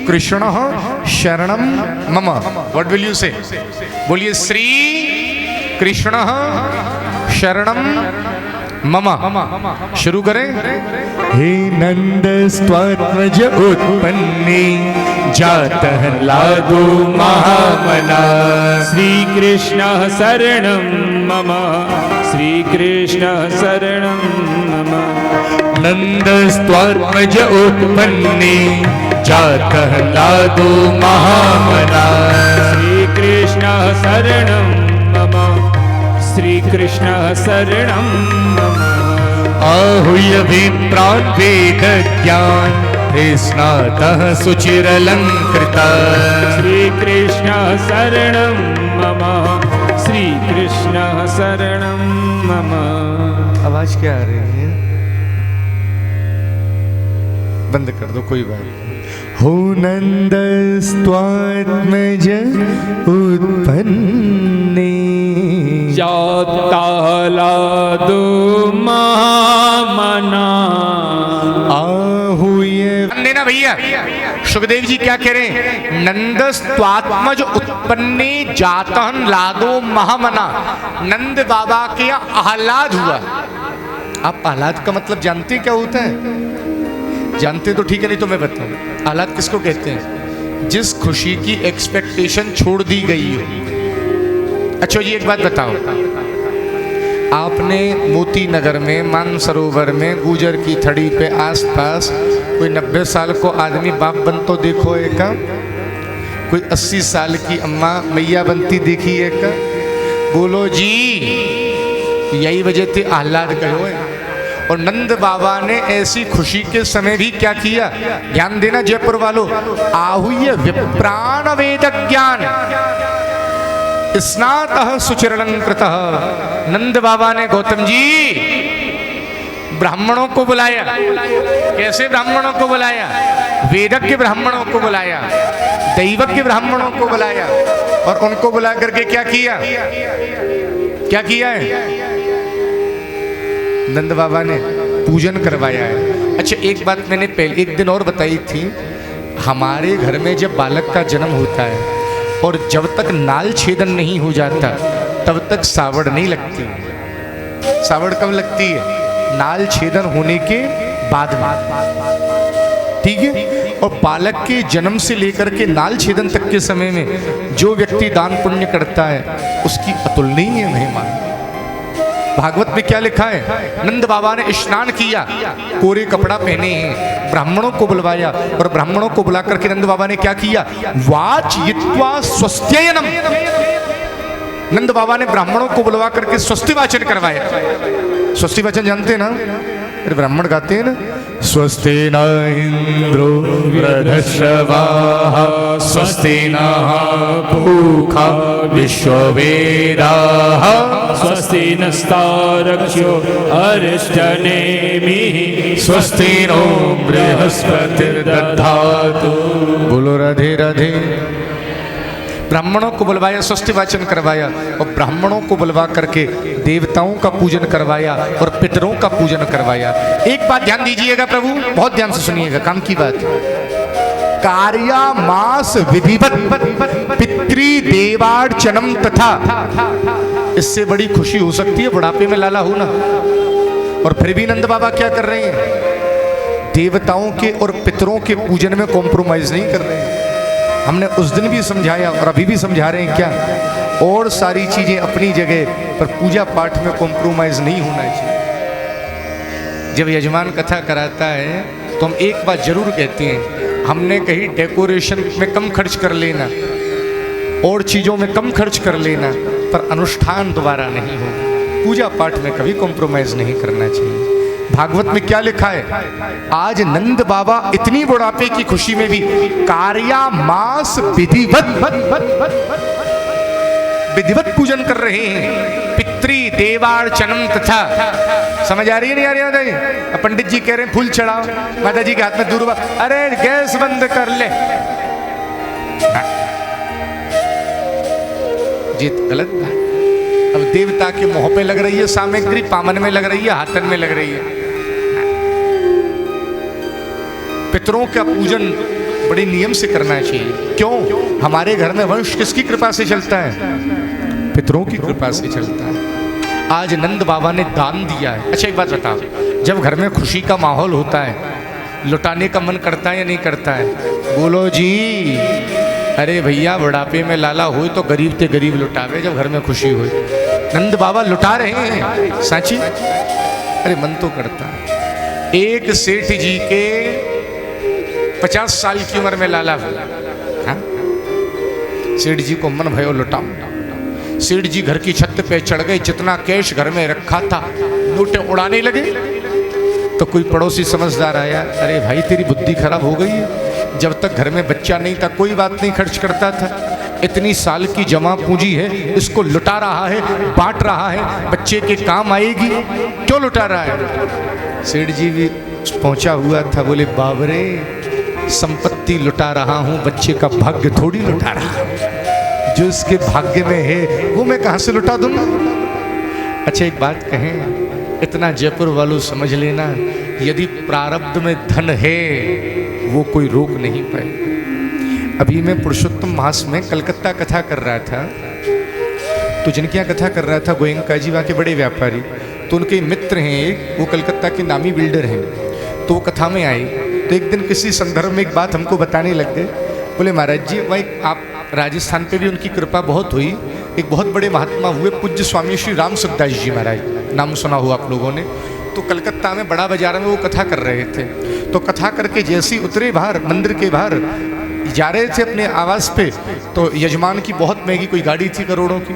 कृष्ण शरणम मम। व्हाट विल यू से? बोलिए श्री कृष्ण शरणम मम। शुरू करें। हे नंद स्वात्मज उत्पन्ने, जातः लादो महामना। श्री कृष्ण शरणं मम, श्री कृष्ण शरणं मम। नंद स्वात्मज उत्पन्ने, जातः लादो महामना। श्री कृष्ण शरणं मम, श्री कृष्ण शरणं मम। आहूय विप्रान् वेद ज्ञान, स्नातः सुचिरलंकृता। श्री कृष्ण शरणं मम, श्री कृष्ण शरणं मम। आवाज क्या आ रही है? बंद कर दो, कोई बात नहीं। हो नंद स्वात्मज उत्पन्ने, जातालादो महामना। आहूय ना भैया। सुखदेव जी क्या कह रहे हैं? नंद स्वात्मज उत्पन्ने, जातहन लादो महामना। नंद बाबा के आह्लाद हुआ। आप आह्लाद का मतलब जानते क्या होता है? जानते तो ठीक है, नहीं तो मैं बताऊं। आह्लाद किसको कहते हैं? जिस खुशी की एक्सपेक्टेशन छोड़ दी गई हो। अच्छा जी एक बात बताओ, आपने मोती नगर में, मानसरोवर में, गुजर की थड़ी पे आसपास कोई 90 साल को आदमी बाप बन तो देखो एक, कोई 80 साल की अम्मा मैया बनती देखी एक? बोलो जी। यही वजह थे आह्लाद कहो है। और नंद बाबा ने ऐसी खुशी के समय भी क्या किया, ध्यान देना जयपुर वालों, आहुय विप्राण वेद ज्ञान स्नातः सुचिरलंकृतः। नंद बाबा ने गौतम जी ब्राह्मणों को बुलाया। कैसे ब्राह्मणों को बुलाया? वेदज्ञ ब्राह्मणों को बुलाया, दैवज्ञ ब्राह्मणों को बुलाया, और उनको बुला करके क्या किया? क्या किया है? नंद बाबा ने पूजन करवाया है। अच्छा, एक बात मैंने पहले एक दिन और बताई थी, हमारे घर में जब बालक का जन्म होता है और जब तक नाल छेदन नहीं हो जाता तब तक सावड़ नहीं लगती। सावड़ कब लगती है? नाल छेदन होने के बाद। ठीक है। और बालक के जन्म से लेकर के नाल छेदन तक के समय में जो व्यक्ति दान पुण्य करता है उसकी अतुलनीय महिमा। भागवत में क्या लिखा है? नंद बाबा ने स्नान किया, कोरे कपड़ा पहने हैं, ब्राह्मणों को बुलवाया, और ब्राह्मणों को बुला करके नंद बाबा ने क्या किया? वाचयित्वा स्वस्त्ययनम। नंद बाबा ने ब्राह्मणों को बुलवा करके स्वस्ति वाचन करवाया। स्वस्ति वाचन जानते हैं ना? अरे ब्राह्मण गाते हैं ना, स्वस्ति न इंद्रो वृद्धश्रवाः स्वस्ति नः पूषा विश्ववेदाः स्वस्ति नस्तारक्ष्यो अरिष्टनेमिः स्वस्ति नो बृहस्पतिर्दधातु। बोलो राधे राधे। ब्राह्मणों को बुलवाया, स्वस्ति वाचन करवाया, और ब्राह्मणों को बुलवा करके देवताओं का पूजन करवाया और पितरों का पूजन करवाया। एक बात ध्यान दीजिएगा प्रभु, बहुत ध्यान से सुनिएगा, काम की बात। कार्या मास विधिवत पितृ देवार्चनम तथा। इससे बड़ी खुशी हो सकती है बुढ़ापे में लाला हो ना। और फिर भी नंद बाबा क्या कर रहे हैं? देवताओं के और पितरों के पूजन में कॉम्प्रोमाइज नहीं कर रहे हैं। हमने उस दिन भी समझाया और अभी भी समझा रहे हैं क्या, और सारी चीजें अपनी जगह पर पूजा पाठ में कॉम्प्रोमाइज नहीं होना चाहिए। जब यजमान कथा कराता है तो हम एक बात जरूर कहते हैं, हमने कहीं डेकोरेशन में कम खर्च कर लेना और चीजों में कम खर्च कर लेना, पर अनुष्ठान दोबारा नहीं हो। पूजा पाठ में कभी कॉम्प्रोमाइज नहीं करना चाहिए। भागवत में क्या लिखा है? आज नंद बाबा इतनी बुढ़ापे की खुशी में भी कार्या मास विधिवत पूजन कर रहे हैं। पितृ देवार्चनम तथा। समझ आ रही है नहीं आ रही है? पंडित जी कह रहे हैं फूल चढ़ाओ, माता जी के हाथ में दूर्वा, अरे गैस बंद कर ले। जीत गलत बात। अब देवता के मुंह पे लग रही है सामग्री, पामन में लग रही है, हाथन में लग रही है। पितरों का पूजन बड़े नियम से करना चाहिए। क्यों? हमारे घर में वंश किसकी कृपा से चलता है? पितरों की कृपा से चलता है। आज नंद बाबा ने दान दिया है। अच्छा एक बात बताओ, जब घर में खुशी का माहौल होता है, लुटाने का मन करता है या नहीं करता है? बोलो जी। अरे भैया, बुढ़ापे में लाला हो तो गरीब ते गरीब लुटावे जब घर में खुशी हो। नंद बाबा लुटा रहे हैं, साची। अरे मन तो करता है। एक सेठ जी के 50 साल की उम्र में लाला हुआ। सेठ जी को मन भयो लुटाऊं। सेठ जी घर की छत पे चढ़ गए, जितना कैश घर में रखा था लूटे उड़ाने लगे। तो कोई पड़ोसी समझदार आया, अरे भाई तेरी बुद्धि खराब हो गई है, जब तक घर में बच्चा नहीं था कोई बात नहीं खर्च करता था, इतनी साल की जमा पूंजी है, इसको लुटा रहा है, बांट रहा है, बच्चे के काम आएगी, क्यों लुटा रहा है? सेठ जी भी पहुंचा हुआ था, बोले बाबरे संपत्ति लुटा रहा हूं, बच्चे का भाग्य थोड़ी लुटा रहा हूं। जो इसके भाग्य में है वो मैं कहां से लुटा दूंगा? अच्छा एक बात कहें, इतना जयपुर वालों समझ लेना, यदि प्रारब्ध में धन है वो कोई रोक नहीं पाए। अभी मैं पुरुषोत्तम मास में कलकत्ता कथा कर रहा था, तो जिनकी यहाँ कथा कर रहा था गोयंका जी, वहाँ के बड़े व्यापारी, तो उनके मित्र हैं एक, वो कलकत्ता के नामी बिल्डर हैं, तो वो कथा में आए। तो एक दिन किसी संदर्भ में एक बात हमको बताने लग गए। बोले महाराज जी, भाई आप राजस्थान पे भी उनकी कृपा बहुत हुई, एक बहुत बड़े महात्मा हुए पूज्य स्वामी श्री राम सुखदास जी महाराज, नाम सुना हुआ आप लोगों ने। तो कलकत्ता में बड़ा बाजार में वो कथा कर रहे थे। तो कथा करके जैसे ही उतरे बाहर, मंदिर के बाहर जा रहे थे अपने आवास पे, तो यजमान की बहुत महंगी कोई गाड़ी थी करोड़ों की,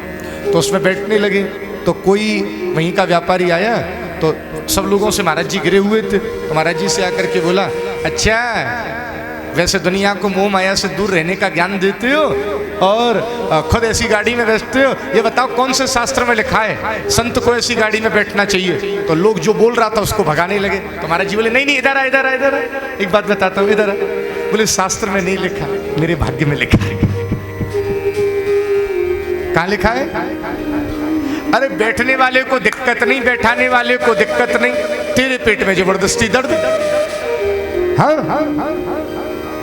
तो उसमें बैठने लगे। तो कोई वहीं का व्यापारी आया, तो सब लोगों से महाराज जी गिरे हुए थे, तो महाराज जी से आकर के बोला, अच्छा वैसे दुनिया को मोह माया से दूर रहने का ज्ञान देते हो और खुद ऐसी गाड़ी में बैठते हो, ये बताओ कौन से शास्त्र में लिखा है संत को ऐसी गाड़ी में बैठना चाहिए? तो लोग जो बोल रहा था उसको भगाने लगे। तो महाराज जी बोले, नहीं नहीं, इधर आ इधर आ इधर आ, एक बात बताता हूँ, इधर आ। बोले शास्त्र में नहीं लिखा, मेरे भाग्य में लिखा है। कहाँ लिखा है? अरे बैठने वाले को दिक्कत नहीं, बैठाने वाले को दिक्कत नहीं, तेरे पेट में जबरदस्ती दर्द। हाँ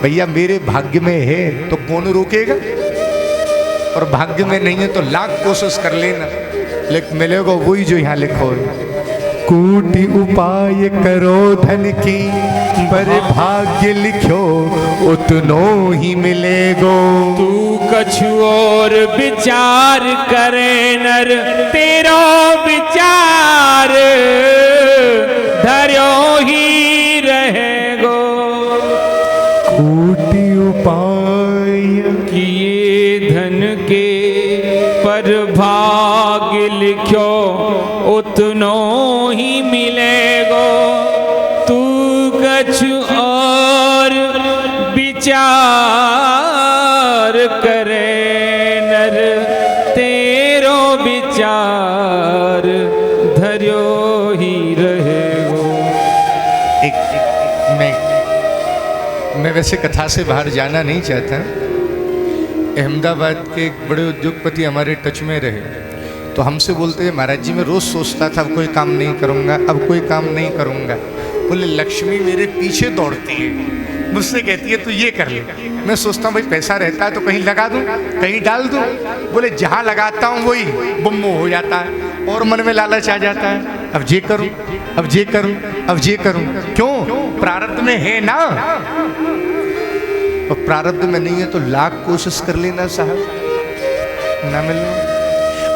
भैया, मेरे भाग्य में है तो कौन रोकेगा? और भाग्य में नहीं है तो लाख कोशिश कर लेना, लेकिन मिलेगा वही जो यहाँ लिखो है। कोटि उपाय करो धन की, पर भाग्य लिखो उतनो ही मिलेगो। तू कछु और विचार करे नर, तेरो विचार धर्यो ही रहेगो। कोटि उपाय किए धन के, पर भाग्य लिखो उतनो ही मिलेगो। तू कछु और विचार करे नर, तेरो विचार धर्यो ही रहेगो। मैं वैसे कथा से बाहर जाना नहीं चाहता। अहमदाबाद के एक बड़े उद्योगपति हमारे टच में रहे, तो हमसे बोलते हैं, महाराज जी मैं रोज़ सोचता था अब कोई काम नहीं करूँगा, अब कोई काम नहीं करूँगा। बोले लक्ष्मी मेरे पीछे दौड़ती है, मुझसे कहती है तू ये कर ले। मैं सोचता हूँ भाई पैसा रहता है तो कहीं लगा दूँ, कहीं डाल दूँ। बोले जहाँ लगाता हूँ वही बुम्बो हो जाता है और मन में लालच आ जाता है, अब ये करूँ, अब ये करूँ, अब ये करूँ। क्यों? प्रारब्ध में है ना, और प्रारब्ध में नहीं है तो लाख कोशिश कर लेना साहब, ना मिलना।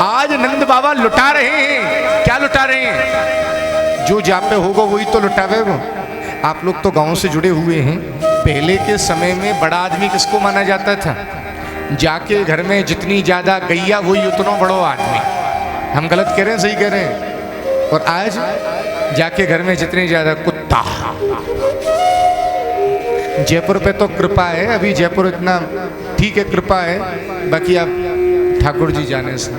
आज नंद बाबा लुटा रहे हैं। क्या लुटा रहे हैं? जो जा पे होगा वही तो लुटावे वो। आप लोग तो गांव से जुड़े हुए हैं। पहले के समय में बड़ा आदमी किसको माना जाता था? जाके घर में जितनी ज्यादा गैया वही उतना बड़ा आदमी। हम गलत कह रहे हैं, सही कह रहे हैं? और आज जाके घर में जितनी ज्यादा कुत्ता। जयपुर पे तो कृपा है, अभी जयपुर इतना ठीक है, कृपा है, बाकी आप ठाकुर जी जाने से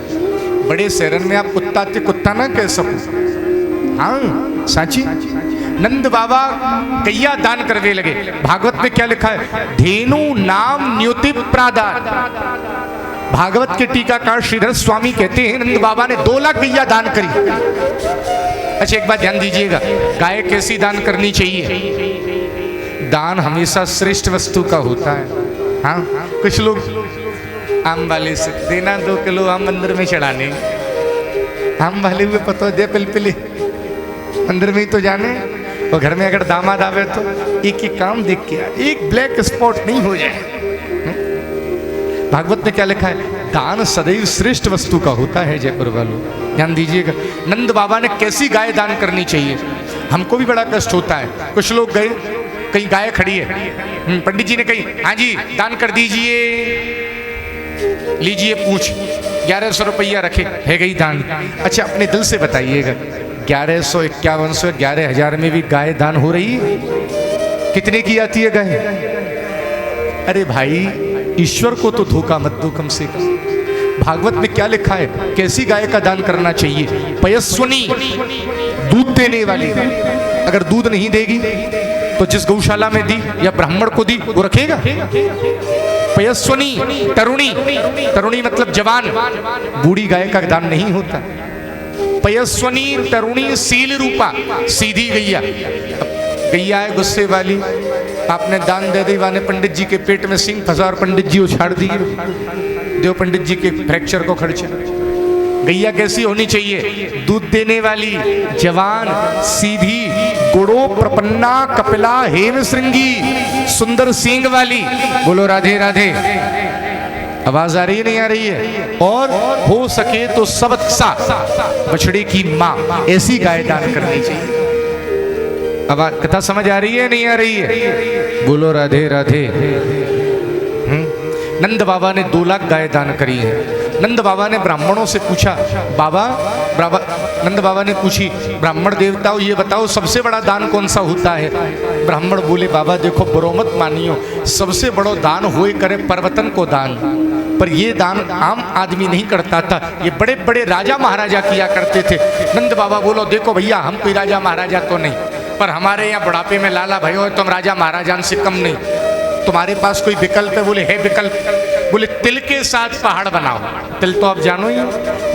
बड़े शहरन में आप कुत्ता ते कुत्ता ना कह सको। हाँ साची। नंद बाबा गैया दान करने लगे। भागवत में क्या लिखा है? धेनु नाम न्युति प्रादान। भागवत के टीकाकार श्रीधर स्वामी कहते हैं नंद बाबा ने 2 लाख गैया दान करी। अच्छा एक बात ध्यान दीजिएगा, गाय कैसी दान करनी चाहिए? दान हमेशा श्रेष्ठ वस्तु का होता है। हाँ, कुछ लोग आम वाले से देना 2 किलो आम मंदिर में चढ़ाने, आम वाले हुए पता दे पिलपिली मंदिर में ही तो जाने। और घर में अगर दामाद आवे तो एक ही काम देख के एक ब्लैक स्पॉट नहीं हो जाए। भागवत में क्या लिखा है? दान सदैव श्रेष्ठ वस्तु का होता है। जयपुर वालों ध्यान दीजिएगा, नंद बाबा ने कैसी गाय दान करनी चाहिए। हमको भी बड़ा कष्ट होता है। कुछ लोग गए, कहीं गाय खड़ी है, पंडित जी ने कही हाँ जी दान कर दीजिए, लीजिए पूछ, 1100 रुपया रखे, है गई दान। अच्छा अपने दिल से बताइएगा, 1151 11,000 में भी गाय दान हो रही है? कितने की आती है गाय? अरे भाई ईश्वर को तो धोखा मत दो कम से कम। भागवत में क्या लिखा है? कैसी गाय का दान करना चाहिए? पयस्वनी, दूध देने वाली। अगर दूध नहीं देगी तो जिस गौशाला में दी या ब्राह्मण को दी वो रखेगा? पयस्वनी, तरुणी, तरुणी मतलब जवान, बूढ़ी गाय का दान नहीं होता। पयस्वनी, तरुणी, सील रूपा, सीधी गैया। गैया है गुस्से वाली, आपने दान दे दी, वाने पंडित जी के पेट में सिंह फंसा और पंडित जी उछाड़ दिए, देव पंडित जी के फ्रैक्चर को खर्चा। गैया कैसी होनी चाहिए? दूध देने वाली, जवान, सीधी, गुड़ो प्रपन्ना, कपिला, हेम श्रृंगी, सुंदर सींग वाली। बोलो राधे राधे। आवाज आ रही है, नहीं आ रही है? और हो सके तो सबसा बछड़े की माँ, ऐसी गाय दान करनी चाहिए। आवाज, कथा समझ आ रही है, नहीं आ रही है? बोलो राधे राधे। नंद बाबा ने 2 लाख गाय दान करी है। नंद बाबा ने ब्राह्मणों से पूछा, बाबा नंद बाबा ने पूछी, ब्राह्मण देवताओं ये बताओ सबसे बड़ा दान कौन सा होता है? ब्राह्मण बोले, बाबा देखो बुरो मत मानियो, सबसे बड़ो दान होए करे परवतन को दान, पर ये दान आम आदमी नहीं करता था, ये बड़े बड़े राजा महाराजा किया करते थे। नंद बाबा बोलो, देखो भैया हम कोई राजा महाराजा तो नहीं, पर हमारे यहाँ बुढ़ापे में लाला भयो है, तुम राजा महाराजा से कम नहीं, तुम्हारे पास कोई विकल्प है? बोले है विकल्प। बोले तिल के साथ पहाड़ बनाओ। तिल तो आप जानो ही।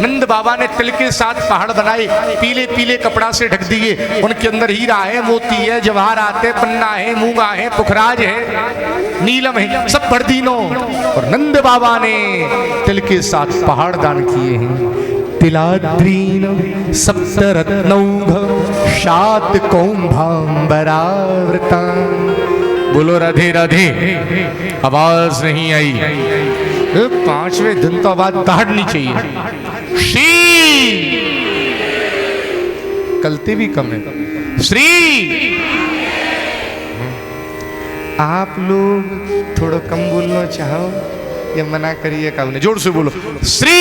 नंद बाबा ने तिल के साथ पहाड़ बनाए, पीले पीले कपड़ा से ढक दिए, उनके अंदर हीरा है, मोती है, जवाहरात है, पन्ना है, मूंगा है, पुखराज है, नीलम है, सब भर दीनो। और नंद बाबा ने तिल के साथ पहाड़ दान किए हैं। तिलाद्रीन सप्तरत्नौघ शात कौंभांबरावृता। बोलो राधे राधे। आवाज नहीं आई, 5वें दिन तो आवाज दहाड़नी चाहिए। श्री कलते भी कम है। श्री आप लोग थोड़ा कम बोलना चाहो या मना करिए? का जोर से बोलो श्री।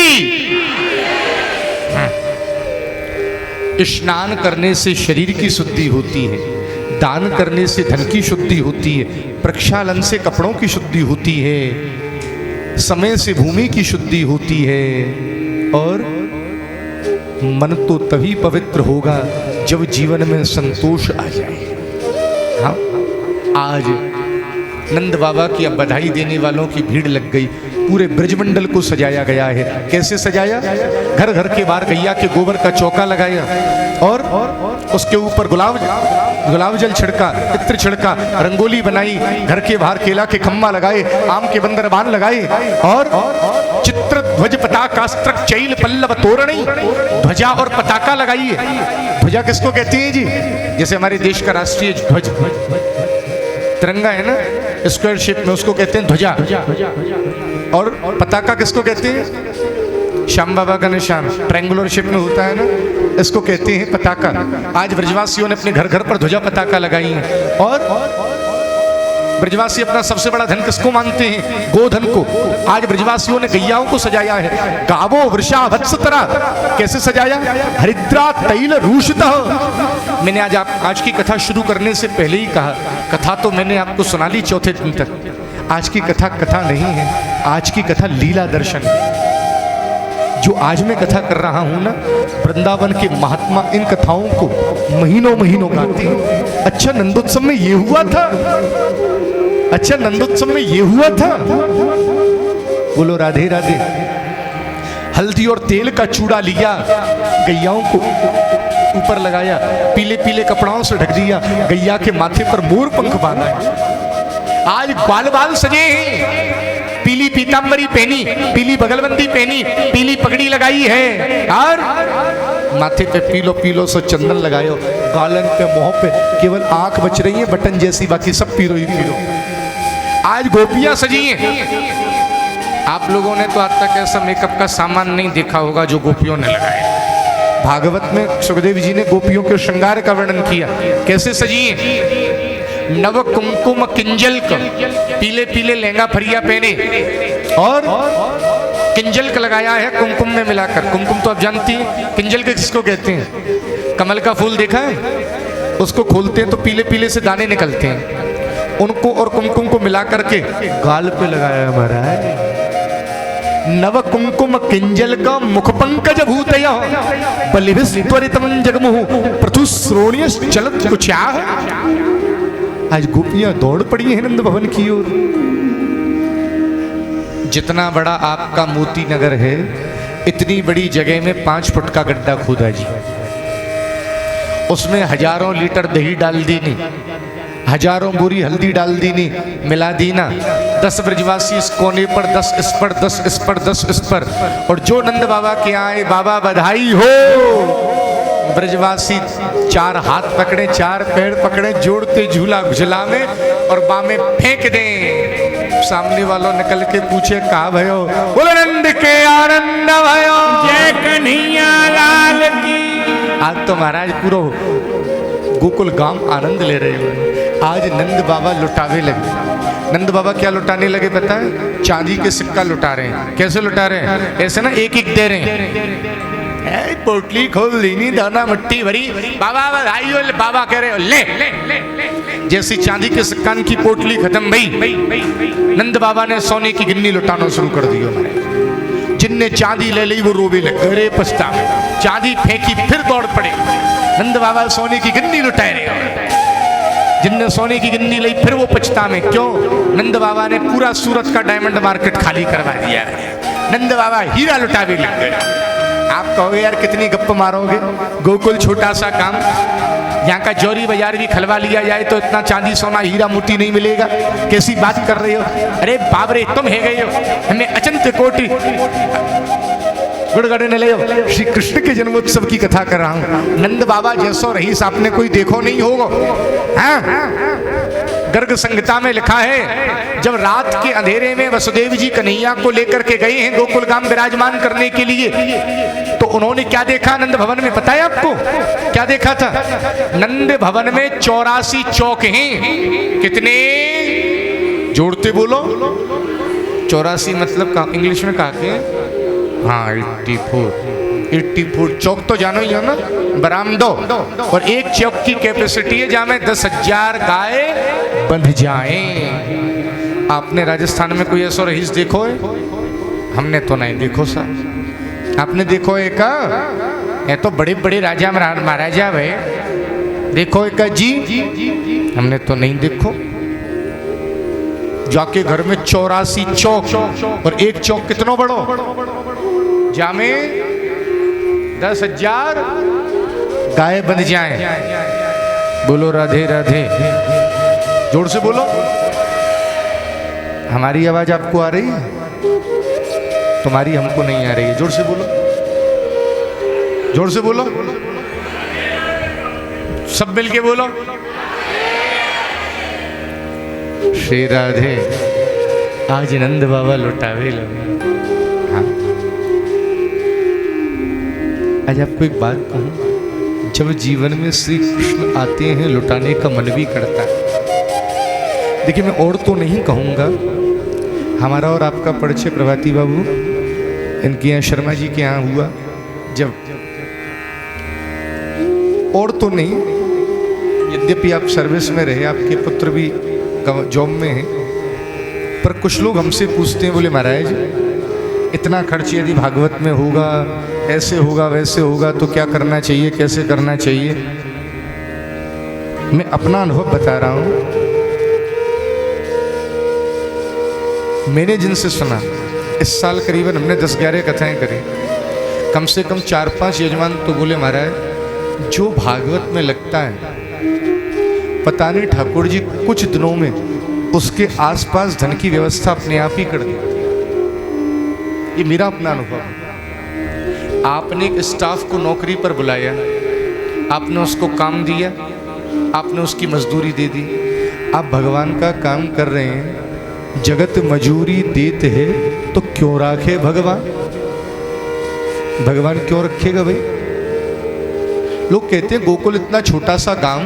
स्नान करने से शरीर की शुद्धि होती है, दान करने से धन की शुद्धि होती है, प्रक्षालन से कपड़ों की शुद्धि होती है, समय से भूमि की शुद्धि होती है, और मन तो तभी पवित्र होगा जब जीवन में संतोष आ जाए। हाँ, आज नंद बाबा की अब बधाई देने वालों की भीड़ लग गई। पूरे ब्रजमंडल को सजाया गया है। कैसे सजाया? घर घर के बाहर गैया के गोबर का चौका लगाया और उसके ऊपर गुलाब जल छिड़का, इत्र छिड़का, रंगोली बनाई, घर के बाहर केला के खम्मा लगाए, आम के बंदरबान लगाए और चित्र ध्वज पताकास्त्र चैल पल्लव तोरणी, ध्वजा और पताका लगाई है। ध्वजा किसको कहते हैं जी? जैसे हमारे देश का राष्ट्रीय ध्वज तिरंगा है ना, स्क्वायर शेप में, उसको कहते हैं ध्वजा। और पताका किसको कहते हैं? श्याम बाबा का निशान ट्रायंगुलर शेप में होता है ना, इसको कहते हैं पताका। आज ब्रजवासियों ने अपने घर घर पर ध्वजा पताका लगाई है। और ब्रजवासी अपना सबसे बड़ा धन किसको मानते हैं? गोधन को। आज ब्रजवासियों ने गैयाओं को सजाया है। गावो वृषा वत्सतरा। कैसे सजाया? हरिद्रा तैल रूषितः। मैंने आज की कथा शुरू करने से पहले ही कहा, कथा तो मैंने आपको सुना ली चौथे दिन तक। आज की कथा नहीं है, आज की कथा लीला दर्शन। जो आज मैं कथा कर रहा हूं ना, वृंदावन के महात्मा इन कथाओं को महीनों महीनों गाते हैं। अच्छा नंदोत्सव में ये हुआ था, अच्छा नंदोत्सव में ये हुआ था। बोलो राधे राधे। हल्दी और तेल का चूड़ा लिया, गैयाओं को ऊपर लगाया, पीले पीले कपड़ों से ढक दिया, गैया के माथे पर मोर पंख बांधा है। आज बाल बाल सजे हैं, पीली पीतांबरी पहनी, पीली बगलबंदी पहनी, पीली पगड़ी लगाई है और माथे पे पीलो पीलो सो चंदन लगायो, गालन पे मुंह पे केवल आंख बच रही है बटन जैसी, बाकी सब पीरो ही पीरो। आज गोपियां सजी हैं। आप लोगों ने तो आज तक ऐसा मेकअप का सामान नहीं देखा होगा जो गोपियों ने लगाया। भागवत में सुखदेव जी ने गोपियों के श्रृंगार का वर्णन किया। कैसे सजी हैं? नव कुमकुम किंजल्क, पीले पीले लहंगा फरिया पहने और किंजल्क लगाया है कुमकुम में मिलाकर। कुमकुम तो आप जानती हैं, किंजल्क किसको कहते हैं? कमल का फूल देखा है? उसको खोलते हैं तो पीले पीले से दाने निकलते हैं, उनको और कुमकुम को मिला करके गाल पे लगाया हमारा है। नव कुमकुम किंजल्क मुख पंकज भूतय बलिभिस्त्वरितम जगमुहु पृथुश्रोण्य चलत कुचाह। आज गोपियां दौड़ पड़ी हैं नंद भवन की ओर। जितना बड़ा आपका मोती नगर है, इतनी बड़ी जगह में 5 फुट का गड्ढा खोदा जी, उसमें हजारों लीटर दही डाल दी नी, हजारों बोरी हल्दी डाल दी नी, मिला दी ना। 10 ब्रजवासी इस कोने पर, 10 इस पर, 10 इस पर, 10 इस पर, और जो नंद बाबा के आए, बाबा बधाई हो। ब्रजवासी 4 हाथ पकड़े, 4 पैर पकड़े, जोड़ते झूला झुला में और बामें फेंक दें। सामने वालों निकल के पूछे कहा भयो? बोले नंद के आनंद भयो, जय कन्हैया लाल की। आज तो महाराज पूरा गोकुल गांव आनंद ले रहे हो। आज नंद बाबा लुटावे लगे। नंद बाबा क्या लुटाने लगे पता है? चांदी के सिक्का लुटा रहे हैं। कैसे लुटा रहे हैं? ऐसे ना एक एक दे रहे हैं। पोटली खोल लीनी दाना मिट्टी भरी, बाबा बधाई हो। बाबा कह रहे हो ले, जैसी चांदी के कान की पोटली खत्म भई, नंद बाबा ने सोने की गिन्नी लुटाना शुरू कर दी। जिनने चांदी ले ली वो रोवे लगे, अरे पछतावे, चांदी फेंकी फिर दौड़ पड़े। नंद बाबा सोने की गिन्नी लुटाए रहे। जिनने सोने की गिन्नी ली फिर वो पछतावे, क्यों? नंद बाबा ने पूरा सूरत का डायमंड मार्केट खाली करवा दिया। नंद बाबा हीरा लुटावे लग गए। आप कहोगे यार कितनी गप्प मारोगे, गोकुल छोटा सा काम, यहाँ का जौहरी बाजार भी खलवा लिया जाए तो इतना चांदी सोना हीरा मोती नहीं मिलेगा। कैसी बात कर रहे हो? अरे बाबरे तुम है गए हो, हमें अचंत कोटि गुड़गड़े न ले। श्री कृष्ण के जन्मोत्सव की कथा कर रहा हूँ। नंद बाबा जैसो रहीस आपने कोई देखो नहीं होगा। हाँ? गर्ग संहिता में लिखा है, जब रात के अंधेरे में वसुदेव जी कन्हैया को लेकर के गए हैं गोकुल गांव विराजमान करने के लिए, तो उन्होंने क्या देखा नंद भवन में? पता है आपको क्या देखा था? नंद भवन में 84 चौक हैं। कितने? जोड़ते बोलो। 84 मतलब इंग्लिश में कहा के? हाँ 84 चौक तो जानो ही हो ना, बरामदो। और एक चौक की कैपेसिटी है जहाँ में 10,000 गाय बंध जाएं। आपने राजस्थान में कोई ऐसा रहीस देखो है? हमने तो नहीं देखो साहब। आपने देखो है का? ये तो बड़े बड़े राजा महाराजा भाई देखो है का जी? हमने तो नहीं देखो। जाके घर में 84 चौक, और एक चौक कितना बड़ो? जामे 10,000 गाय बंध जाएं। बोलो राधे राधे, जोर से बोलो। हमारी आवाज आपको आ रही है? तुम्हारी हमको नहीं आ रही है। जोर से बोलो, जोर से बोलो, सब मिल के बोलो। श्री राधे। आज नंद बाबा लुटावे लगे। हाँ। आज आपको एक बात कहूं, जब जीवन में श्री कृष्ण आते हैं लुटाने का मन भी करता है। देखिए मैं और तो नहीं कहूँगा, हमारा और आपका परिचय प्रभाती बाबू इनके यहाँ शर्मा जी के यहाँ हुआ जब, और तो नहीं, यद्यपि आप सर्विस में रहे, आपके पुत्र भी जॉब में हैं, पर कुछ लोग हमसे पूछते हैं, बोले महाराज इतना खर्च यदि भागवत में होगा, ऐसे होगा वैसे होगा, तो क्या करना चाहिए, कैसे करना चाहिए? मैं अपना अनुभव बता रहा हूं। मैंने जिनसे सुना, इस साल करीबन हमने 10-11 कथाएं करी, कम से कम 4-5 यजमान तो बोले महाराज जो भागवत में लगता है, पता नहीं ठाकुर जी कुछ दिनों में उसके आसपास धन की व्यवस्था अपने आप ही कर दी। ये मेरा अपना अनुभव। आपने एक स्टाफ को नौकरी पर बुलाया, आपने उसको काम दिया, आपने उसकी मजदूरी दे दी। आप भगवान का काम कर रहे हैं, जगत मजूरी देते हैं तो क्यों राखे भगवान? भगवान क्यों रखेगा भाई? लोग कहते हैं गोकुल इतना छोटा सा गांव,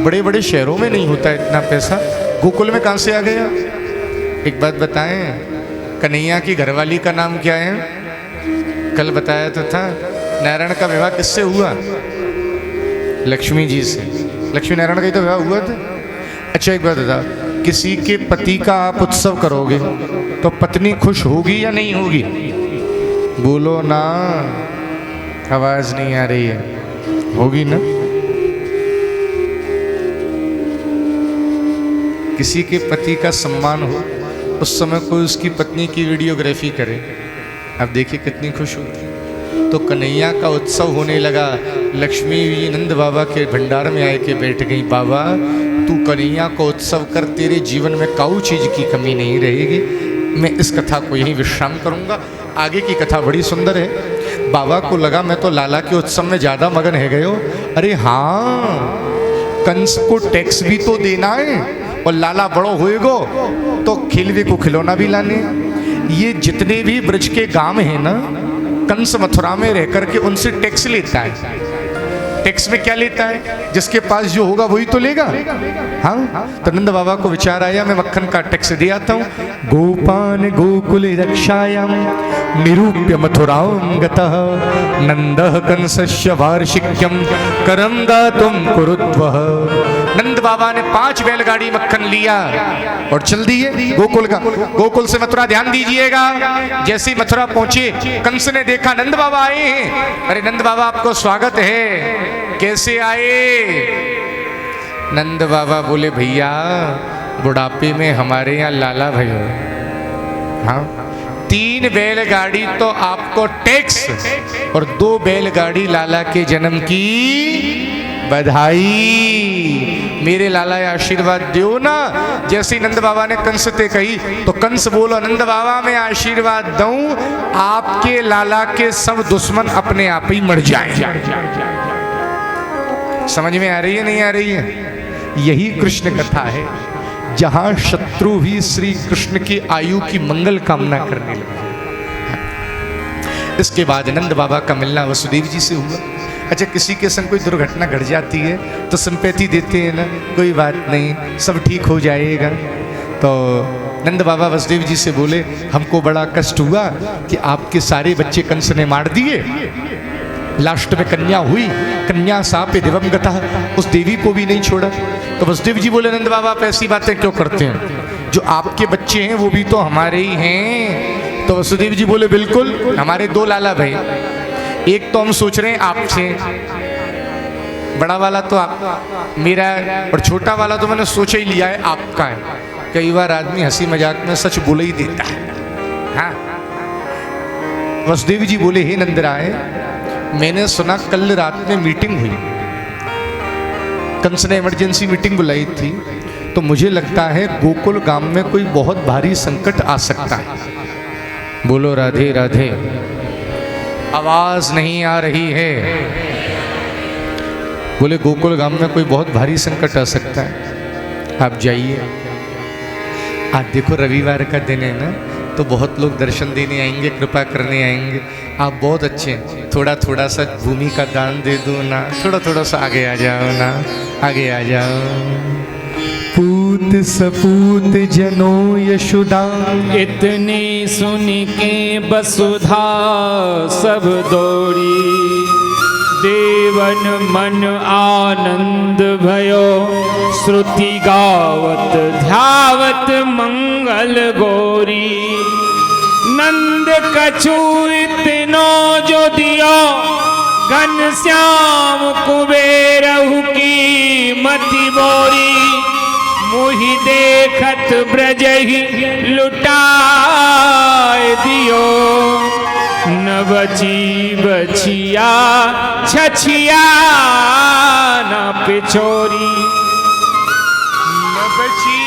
बड़े बड़े शहरों में नहीं होता इतना पैसा, गोकुल में कहां से आ गया? एक बात बताएं, कन्हैया की घरवाली का नाम क्या है? कल बताया तो था। नारायण का विवाह किससे हुआ? लक्ष्मी जी से। लक्ष्मी नारायण का ही तो विवाह हुआ था। अच्छा एक बात बता, किसी के पति का आप उत्सव करोगे तो पत्नी खुश होगी या नहीं होगी? बोलो ना, आवाज नहीं आ रही है। होगी ना? किसी के पति का सम्मान हो, उस समय कोई उसकी पत्नी की वीडियोग्राफी करे, अब देखिए कितनी खुश होगी। तो कन्हैया का उत्सव होने लगा, लक्ष्मी जी नंद बाबा के भंडार में आए के बैठ गई। बाबा तू कन्हैया को उत्सव कर, तेरे जीवन में काऊ चीज की कमी नहीं रहेगी। मैं इस कथा को यहीं विश्राम करूंगा। आगे की कथा बड़ी सुंदर है। बाबा को लगा मैं तो लाला के उत्सव में ज्यादा मगन है गए हो। अरे हाँ, कंस को टैक्स भी तो देना है, और लाला बड़ो होएगो तो खिलवे को खिलौना भी लाने। ये जितने भी ब्रज के गांव हैं ना, कंस मथुरा में रह करके उनसे टैक्स लेता है। टैक्स में क्या लेता है, जिसके पास जो होगा वही तो लेगा। हाँ, तो नंद बाबा को विचार आया मैं मक्खन का टैक्स दे आता हूँ। गोपान गोकुल रक्षायाम निरूप्य मथुरां गतः नंदः कंसस्य वार्षिक्यम करम दातुम कुरुद्वः। नंद बाबा ने 5 बैलगाड़ी मक्खन लिया और चल दिए गोकुल का। गोकुल से मथुरा, ध्यान दीजिएगा, जैसे ही मथुरा पहुंचे कंस ने देखा नंद बाबा आए हैं। अरे नंद बाबा आपको स्वागत है, कैसे आए? नंद बाबा बोले भैया बुढ़ापे में हमारे यहाँ लाला भाई हो। हाँ, 3 बैलगाड़ी तो आपको टैक्स और 2 बैलगाड़ी लाला के जन्म की बधाई। मेरे लाला आशीर्वाद दो ना। जैसे ही नंद बाबा ने कंस से कही तो कंस बोलो नंद बाबा मैं आशीर्वाद दूं आपके लाला के सब दुश्मन अपने आप ही मर जाएं। समझ में आ रही है नहीं आ रही है? यही कृष्ण कथा है, जहां शत्रु भी श्री कृष्ण की आयु की मंगल कामना करने लगे। इसके बाद नंद बाबा का मिलना वसुदेव जी से हुआ। अच्छा, किसी के संग कोई दुर्घटना घट जाती है तो सिंपैथी देते हैं ना, कोई बात नहीं सब ठीक हो जाएगा। तो नंद बाबा वसुदेव जी से बोले हमको बड़ा कष्ट हुआ कि आपके सारे बच्चे कंस ने मार दिए, लास्ट में कन्या हुई, कन्या सापे दिवम गता, उस देवी को भी नहीं छोड़ा। तो वसुदेव जी बोले नंद बाबा आप ऐसी बातें क्यों करते हैं, जो आपके बच्चे हैं वो भी तो हमारे ही हैं। तो वसुदेव जी बोले बिल्कुल, हमारे 2 लाला भाई, एक तो हम सोच रहे हैं आपसे, बड़ा वाला तो आप मेरा है और छोटा वाला तो मैंने सोचा ही लिया है आपका है। कई बार आदमी हंसी मजाक में सच बोल ही देता है। हाँ, वसुदेव जी बोले हे नंदराय मैंने सुना कल रात में मीटिंग हुई, कंस ने इमरजेंसी मीटिंग बुलाई थी, तो मुझे लगता है गोकुल गांव में कोई बहुत भारी संकट आ सकता है। बोलो राधे राधे। आवाज नहीं आ रही है। बोले गोकुल गांव में कोई बहुत भारी संकट आ सकता है, आप जाइए। आज देखो रविवार का दिन है ना, तो बहुत लोग दर्शन देने आएंगे, कृपा करने आएंगे। आप बहुत अच्छे हैं, थोड़ा थोड़ा सा भूमि का दान दे दो ना, थोड़ा थोड़ा सा आगे आ जाओ ना, आगे आ जाओ। पूत सपूत जनो यशुदान, इतने सुन के वसुधा सब दौड़ी, देवन मन आनंद भयो, श्रुति गावत ध्यावत मंगल गौरी। नंद कछु इतनो जो दियो, घनश्याम कुबेरहु की मति बोरी। मुहि देखत ब्रजहि लुटाए दियो, न बची बचिया छछिया न पिछोरी। न बची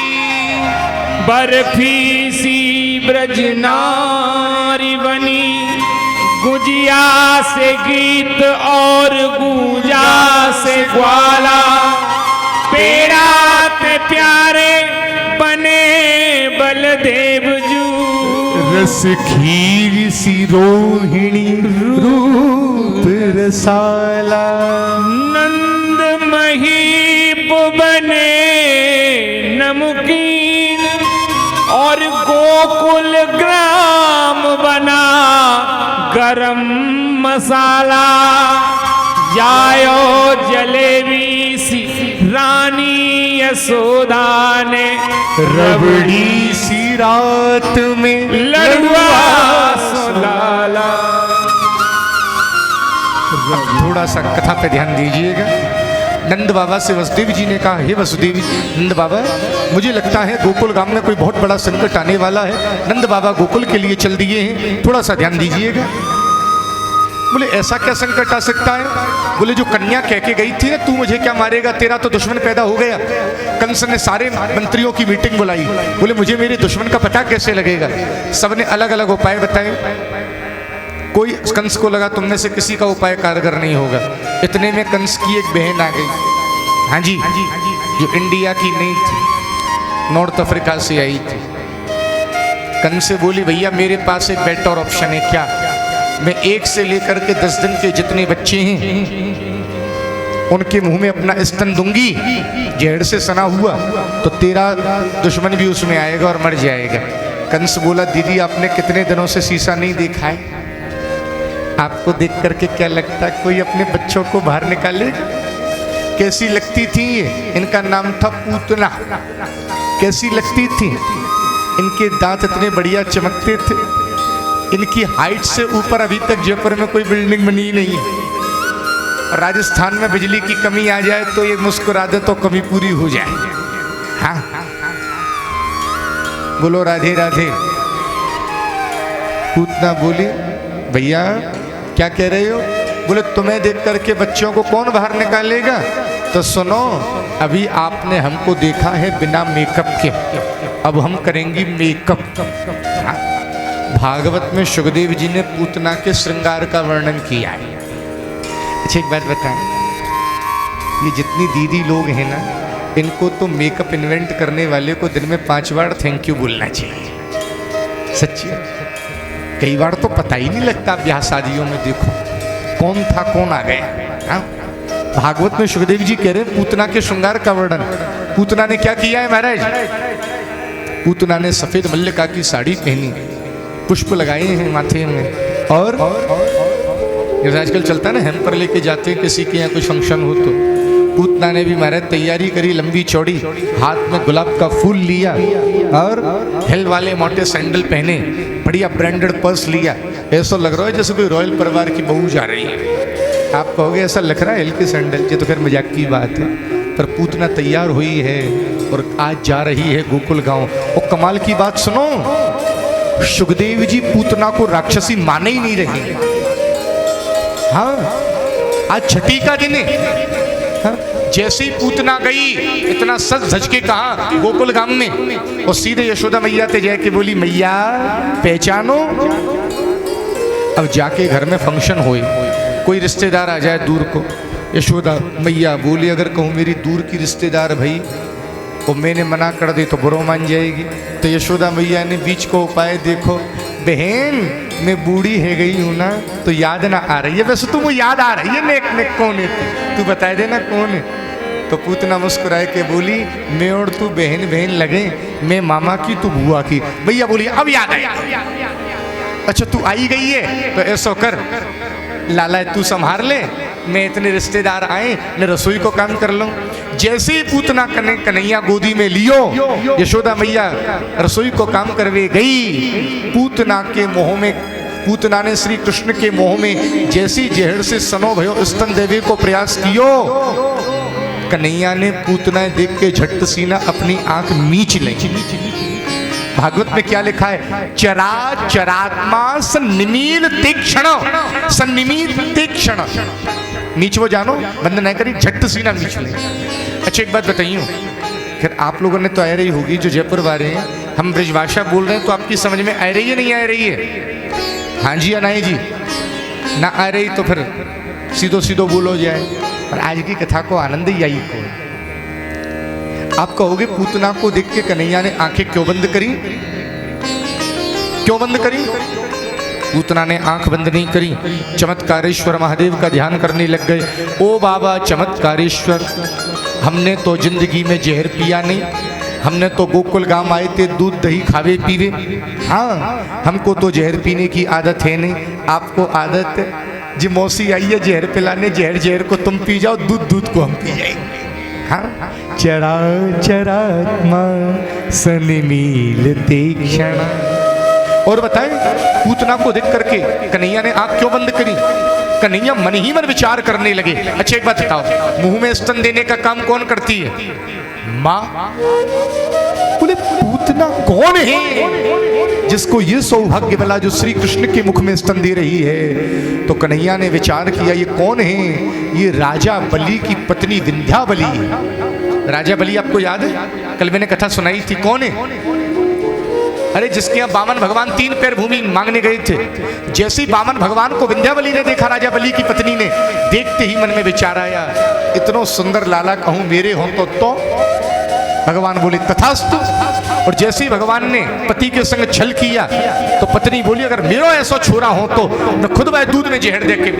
बर्फी सी ब्रज नारी बनी, गुजिया से गीत और गूंजा से ग्वाला। पेड़ा ते प्यारे बने बलदेव जू, रस खीर सी रोहिणी रूप रसाला। नंद महीप बने नमकीन, और गोकुल ग्राम बना गरम मसाला। जायो जलेबी सी रानी यशोदा ने, रबड़ी सी रात में लड़ुआ सुलाला। थोड़ा सा कथा पे ध्यान दीजिएगा। नंद बाबा से वसुदेव जी ने कहा हे वसुदेव नंद बाबा, मुझे लगता है गोकुल गांव में कोई बहुत बड़ा संकट आने वाला है। नंद बाबा गोकुल के लिए चल दिए हैं, थोड़ा सा ध्यान दीजिएगा। बोले ऐसा क्या संकट आ सकता है? बोले जो कन्या कह के गई थी ना तू मुझे क्या मारेगा, तेरा तो दुश्मन पैदा हो गया। कंस ने सारे मंत्रियों की मीटिंग बुलाई। बोले मुझे मेरे दुश्मन का पता कैसे लगेगा? सबने अलग अलग उपाय बताए। कोई कंस को लगा तुमने से किसी का उपाय कारगर नहीं होगा। इतने में कंस की एक बहन आ गई, हाँ जी, जो इंडिया की नहीं थी, नॉर्थ अफ्रीका से आई थी। कंस से बोली भैया मेरे पास एक बेटर ऑप्शन है, क्या? मैं 1 से लेकर के 10 दिन के जितने बच्चे हैं उनके मुंह में अपना स्तन दूंगी, जहर से सना हुआ, तो तेरा दुश्मन भी उसमें आएगा और मर जाएगा। कंस बोला, दीदी आपने कितने दिनों से शीशा नहीं देखा है? आपको देख करके क्या लगता है कोई अपने बच्चों को बाहर निकाले? कैसी लगती थी ये? इनका नाम था पूतना। कैसी लगती थी? इनके दांत इतने बढ़िया चमकते थे। इनकी हाइट से ऊपर अभी तक जयपुर में कोई बिल्डिंग बनी नहीं है। राजस्थान में बिजली की कमी आ जाए तो ये मुस्कुरा दे तो कमी पूरी हो जाए। हाँ, बोलो राधे राधे। पूतना बोली, भैया क्या कह रहे हो? बोले, तुम्हें देख करके बच्चों को कौन बाहर निकालेगा? तो सुनो, अभी आपने हमको देखा है बिना मेकअप के, अब हम करेंगी मेकअप। हाँ? भागवत में सुखदेव जी ने पूतना के श्रृंगार का वर्णन किया है। अच्छा, एक बात बताएं, ये जितनी दीदी लोग हैं ना, इनको तो मेकअप इन्वेंट करने वाले को दिन में 5 बार थैंक यू बोलना चाहिए। सच्ची, कई बार तो पता ही नहीं लगता ब्याह शादियों में, देखो कौन था कौन आ गया। हाँ? भागवत में सुखदेव जी कह रहे हैं पूतना के श्रृंगार का वर्णन। पूतना ने क्या किया है महाराज? पूतना ने सफेद मल्लिका की साड़ी पहनी, पुष्प लगाए हैं माथे में, और जैसे आजकल चलता है ना, हेम पर लेके जाते हैं किसी के यहाँ कोई फंक्शन हो तो पूतना ने भी महाराज तैयारी करी लंबी चौड़ी, हाथ में गुलाब का फूल लिया और हिल वाले मोटे सैंडल पहने, बढ़िया ब्रांडेड पर्स लिया। ऐसा लग रहा है जैसे कोई रॉयल परिवार की बहू जा रही है। आप कहोगे ऐसा लग रहा है हिल के सैंडल, ये तो खैर मजाक की बात है, पर पूतना तैयार हुई है और आज जा रही है गोकुल गांव। और कमाल की बात सुनो, सुखदेव जी पूतना को राक्षसी माने ही नहीं रहे। हाँ, आज छठी का दिन है। हाँ? जैसे ही पूतना गई, इतना सज धज के कहा गोकुल गांव में, और सीधे यशोदा मैया ते जाके बोली, मैया पहचानो। अब जाके घर में फंक्शन होए, कोई रिश्तेदार आ जाए दूर को, यशोदा मैया बोली, अगर कहूँ मेरी दूर की रिश्तेदार भाई और मैंने मना कर दी तो बुरो मान जाएगी। तो यशोदा मैया ने बीच को उपाय देखो, बहन मैं बूढ़ी है गई हूँ ना तो याद ना आ रही है, वैसे तुम याद आ रही है नेक कौन है तू बता देना कौन है। तो पूतना मुस्कुराए के बोली, मैं और तू बहन बहन लगे, मैं मामा की तू बुआ की। भैया बोली, अब याद आया। अच्छा तू आई गई है तो ऐसा कर लाला तू संभाल ले, मैं इतने रिश्तेदार आए, मैं रसोई को काम कर लूं। जैसे ही पूतना कन्हैया गोदी में लियो, यशोदा मैया रसोई को काम करवे गई। पूतना के मोह में, पूतना ने श्री कृष्ण के मोह में जैसी जहर से सनो भयो स्तन देवे को प्रयास कियो, कन्हैया ने पूतना देख के झट सीना अपनी आंख मीच ली। भागवत में क्या लिखा है? चरा चरात्मा सन्निमील तीक्ष्ण, सन्निमील तीक्ष्ण। नीच वो जानो, बंद नहीं करी, झट सीना नीच ले। अच्छा एक बात बताइए, फिर आप लोगों ने तो आ रही होगी जो जयपुर वाले हैं, हम ब्रजभाषा बोल रहे हैं तो आपकी समझ में आ रही है नहीं आ रही है? हाँ जी या नहीं जी? ना आ रही तो फिर सीधो सीधो बोलो जाए। और आज की कथा को आनंद ही आई को। आप कहोगे पूतना को देख के कन्हैया ने आंखें क्यों बंद करी? क्यों बंद करी? पूतना ने आंख बंद नहीं करी, चमत्कारेश्वर महादेव का ध्यान करने लग गए। ओ बाबा चमत्कारेश्वर, हमने तो जिंदगी में जहर पिया नहीं, हमने तो गोकुल गांव आए थे दूध दही खावे पीवे। हाँ, हमको तो जहर पीने की आदत है नहीं, आपको आदत है। जी मौसी आई है जहर पिलाने, जहर को तुम पी जाओ, दूध को हम पी जाएंगे। हाँ, चरा चरात्मा सन्निमील तीक्ष्ण। और बताएं, पूतना को देख करके कन्हैया ने आंख क्यों बंद करी? कन्हैया मन ही मन विचार करने लगे। अच्छा एक बात बताओ, मुंह में स्तन देने का काम कौन करती है? माँ। बोले पूतना कौन है जिसको ये सौभाग्य मिला जो श्री कृष्ण के मुख में स्तन दे रही है? तो कन्हैया ने विचार किया, ये कौन है? ये राजा बलि की पत्नी विंध्यावली। राजा बलि आपको याद है? कल मैंने कथा सुनाई थी। कौन है? अरे जिसके यहाँ वामन भगवान 3 पैर भूमि मांगने गए थे, जैसे ही वामन भगवान को विंध्यावली ने देखा, राजा बलि की पत्नी ने, देखते ही मन में विचार आया, इतना सुंदर लाला कहूं मेरे हो तो भगवान बोले तथास्तु। और जैसे ही भगवान ने पति के संग छल किया तो पत्नी बोली, अगर मेरा ऐसा छोरा हो तो मैं खुद वह दूध में जहर दे के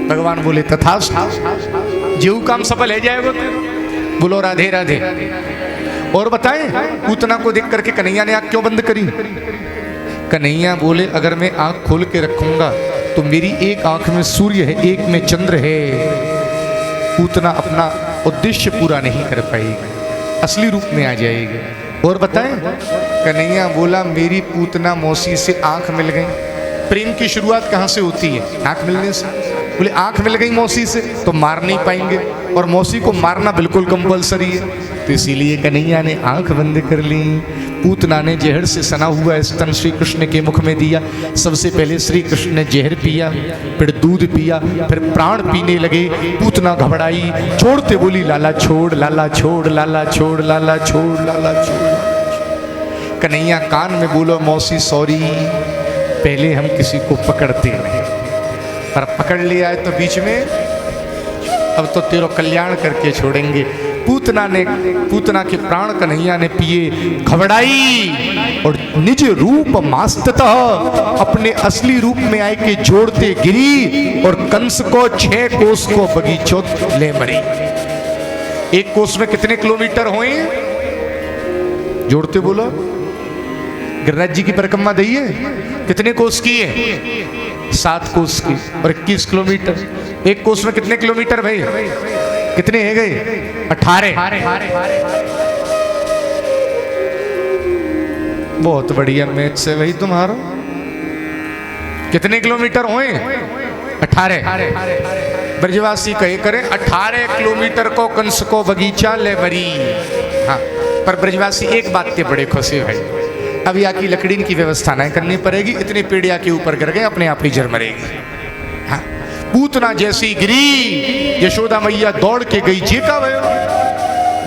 भगवान बोले तथास्तु, जेऊ काम सफल है जाएगा। बोलो राधे राधे। और बताएं पूतना को देख करके कन्हैया ने आंख क्यों बंद करी? कन्हैया बोले अगर मैं आंख खोल के रखूंगा तो मेरी एक आंख में सूर्य है, एक में चंद्र है, पूतना अपना उद्देश्य पूरा नहीं कर पाएगी, असली रूप में आ जाएगी। और बताएं कन्हैया बोला मेरी पूतना मौसी से आंख मिल गई। प्रेम की शुरुआत कहाँ से होती है? आंख मिलने से। बोले आंख मिल गई मौसी से तो मार नहीं पाएंगे, और मौसी को मारना बिल्कुल कंपलसरी है, तो इसीलिए कन्हैया ने आंख बंद कर ली। पूतना ने जहर से सना हुआ स्तन श्री कृष्ण के मुख में दिया। सबसे पहले श्री कृष्ण ने जहर पिया, फिर दूध पिया, फिर प्राण पीने लगे। पूतना घबराई, छोड़ते बोली लाला छोड़, लाला छोड़, लाला छोड़, लाला छोड़, लाला छोड़। कन्हैया कान में बोलो मौसी सॉरी, पहले हम किसी को पकड़ते नहीं, पर पकड़ लिया है तो बीच में अब तो तेरा कल्याण करके छोड़ेंगे। पूतना के प्राण कन्हैया ने पिए, घबराई और निज रूप मास्ततः अपने असली रूप में आए के जोड़ते गिरी और कंस को 6 कोस को बगीचों ले मरी। एक कोस में कितने किलोमीटर हुए? जोड़ते बोलो। गिरिराज जी की परिक्रमा दइए कितने कोस की है? 7 कोस की और 21 किलोमीटर। एक कोस में कितने किलोमीटर भाई? कितने है गए? 18। बहुत बढ़िया मैथ से भाई तुम्हारा। कितने किलोमीटर हुए? 18। ब्रजवासी कहे करें 18 किलोमीटर को कंस को बगीचा ले मरी। हाँ, पर ब्रजवासी एक बात के बड़े खुशी भाई, अब यहाँ की लकड़ी की व्यवस्था नहीं करनी पड़ेगी, इतने पेड़ यहाँ के ऊपर गिर गए, अपने आप ही जर मरेगी। हाँ, पूतना जैसी गिरी, यशोदा मैया दौड़ के गई, जेका भयो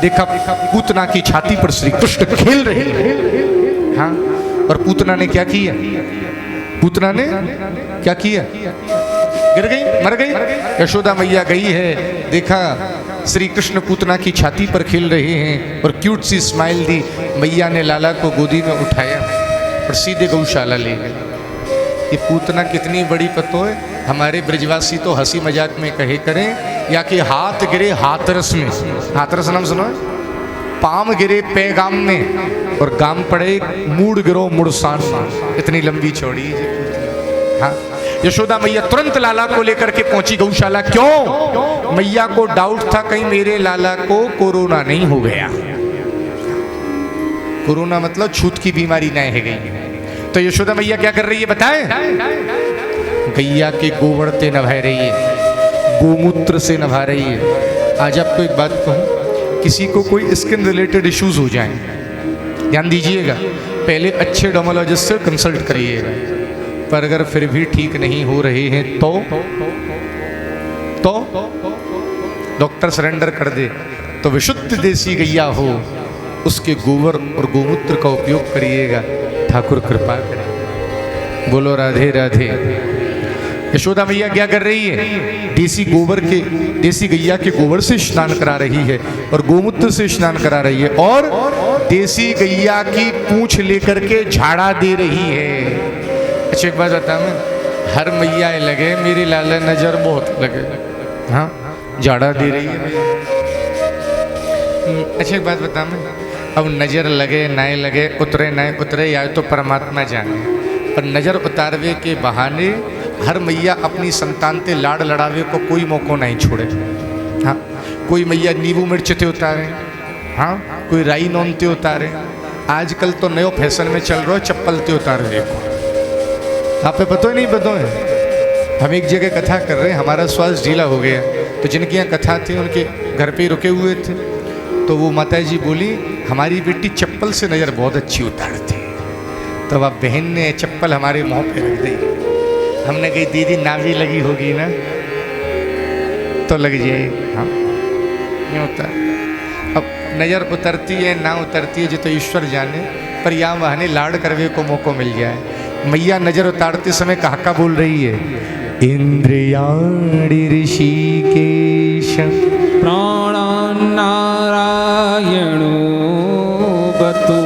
देखा पूतना की छाती पर श्री कृष्ण खेल रहे हैं। हाँ, और पूतना ने क्या किया? पूतना ने क्या किया? गिर गई, मर गई। यशोदा मैया गई है, देखा श्री कृष्ण पूतना की छाती पर खेल रहे हैं और क्यूट सी स्माइल दी। मैया ने लाला को गोदी में उठाया और सीधे गौशाला ले गए। ये पूतना कितनी बड़ी पतो है। हमारे ब्रजवासी तो हंसी मजाक में कहे करें या कि हाथ गिरे हाथरस में। हाथरस नाम सुनो? पाम गिरे पैगाम में और गाम पड़े मूड गिरो मुड़सान में। इतनी लंबी चौड़ी है। हाँ, यशोदा मैया तुरंत लाला को लेकर के पहुंची गौशाला। क्यों? मैया को डाउट था कहीं मेरे लाला को कोरोना नहीं हो गया। कोरोना मतलब छूत की बीमारी नहीं है गई। तो यशोदा मैया क्या कर रही है बताएं? गैया के गोबर से नभा रही है, गोमूत्र से नभा रही है। आज आपको एक बात कहूं, किसी को कोई स्किन रिलेटेड इश्यूज हो जाएं, ध्यान दीजिएगा, पहले अच्छे डर्मोलॉजिस्ट से कंसल्ट करिएगा। पर अगर फिर भी ठीक नहीं हो रहे हैं तो डॉक्टर सरेंडर कर दे। तो विशुद्ध देसी गैया हो, उसके गोबर और गोमूत्र का उपयोग करिएगा। ठाकुर कृपा करें। बोलो राधे राधे। यशोदा मैया क्या कर रही है? देसी गैया के गोबर से स्नान करा रही है और गोमूत्र से स्नान करा रही है और देसी गैया की पूंछ लेकर के झाड़ा दे रही है। अच्छा एक बात बता, मैं हर मैया लगे मेरी लाला नजर बहुत लगे। हाँ, झाड़ा दे रही है। अच्छा एक बात बता, मैं अब नजर लगे ना लगे, उतरे ना उतरे, या तो परमात्मा जाने, पर नजर उतारवे के बहाने हर मैया अपनी संतान ते लाड़ लड़ावे को कोई मौका नहीं छोड़े। हाँ, कोई मैया नींबू मिर्च ते उतारे, हाँ कोई राई नोन ते उतारे। आजकल तो नयो फैशन में चल रहा है चप्पल ते उतारे। देखो आप पे पता ही नहीं पता है। हम एक जगह कथा कर रहे हैं, हमारा श्वास ढीला हो गया, तो जिनकी यहाँ कथा थी उनके घर पे रुके हुए थे, तो वो माता जी बोली हमारी बेटी चप्पल से नज़र बहुत अच्छी उतारती। तो अब बहन ने चप्पल हमारे मुँह पे रख दी। हमने कही दीदी नाभी लगी होगी ना, तो लग जाए। हाँ, नहीं होता। अब नज़र उतरती है ना उतरती है जो तो ईश्वर जाने, पर यहाँ बहाने लाड़ करवे को मौका मिल जाए। मैया नजर उतारते समय कहा बोल रही है, इंद्रियाणि ऋषिकेश प्राणान् नारायणो बतो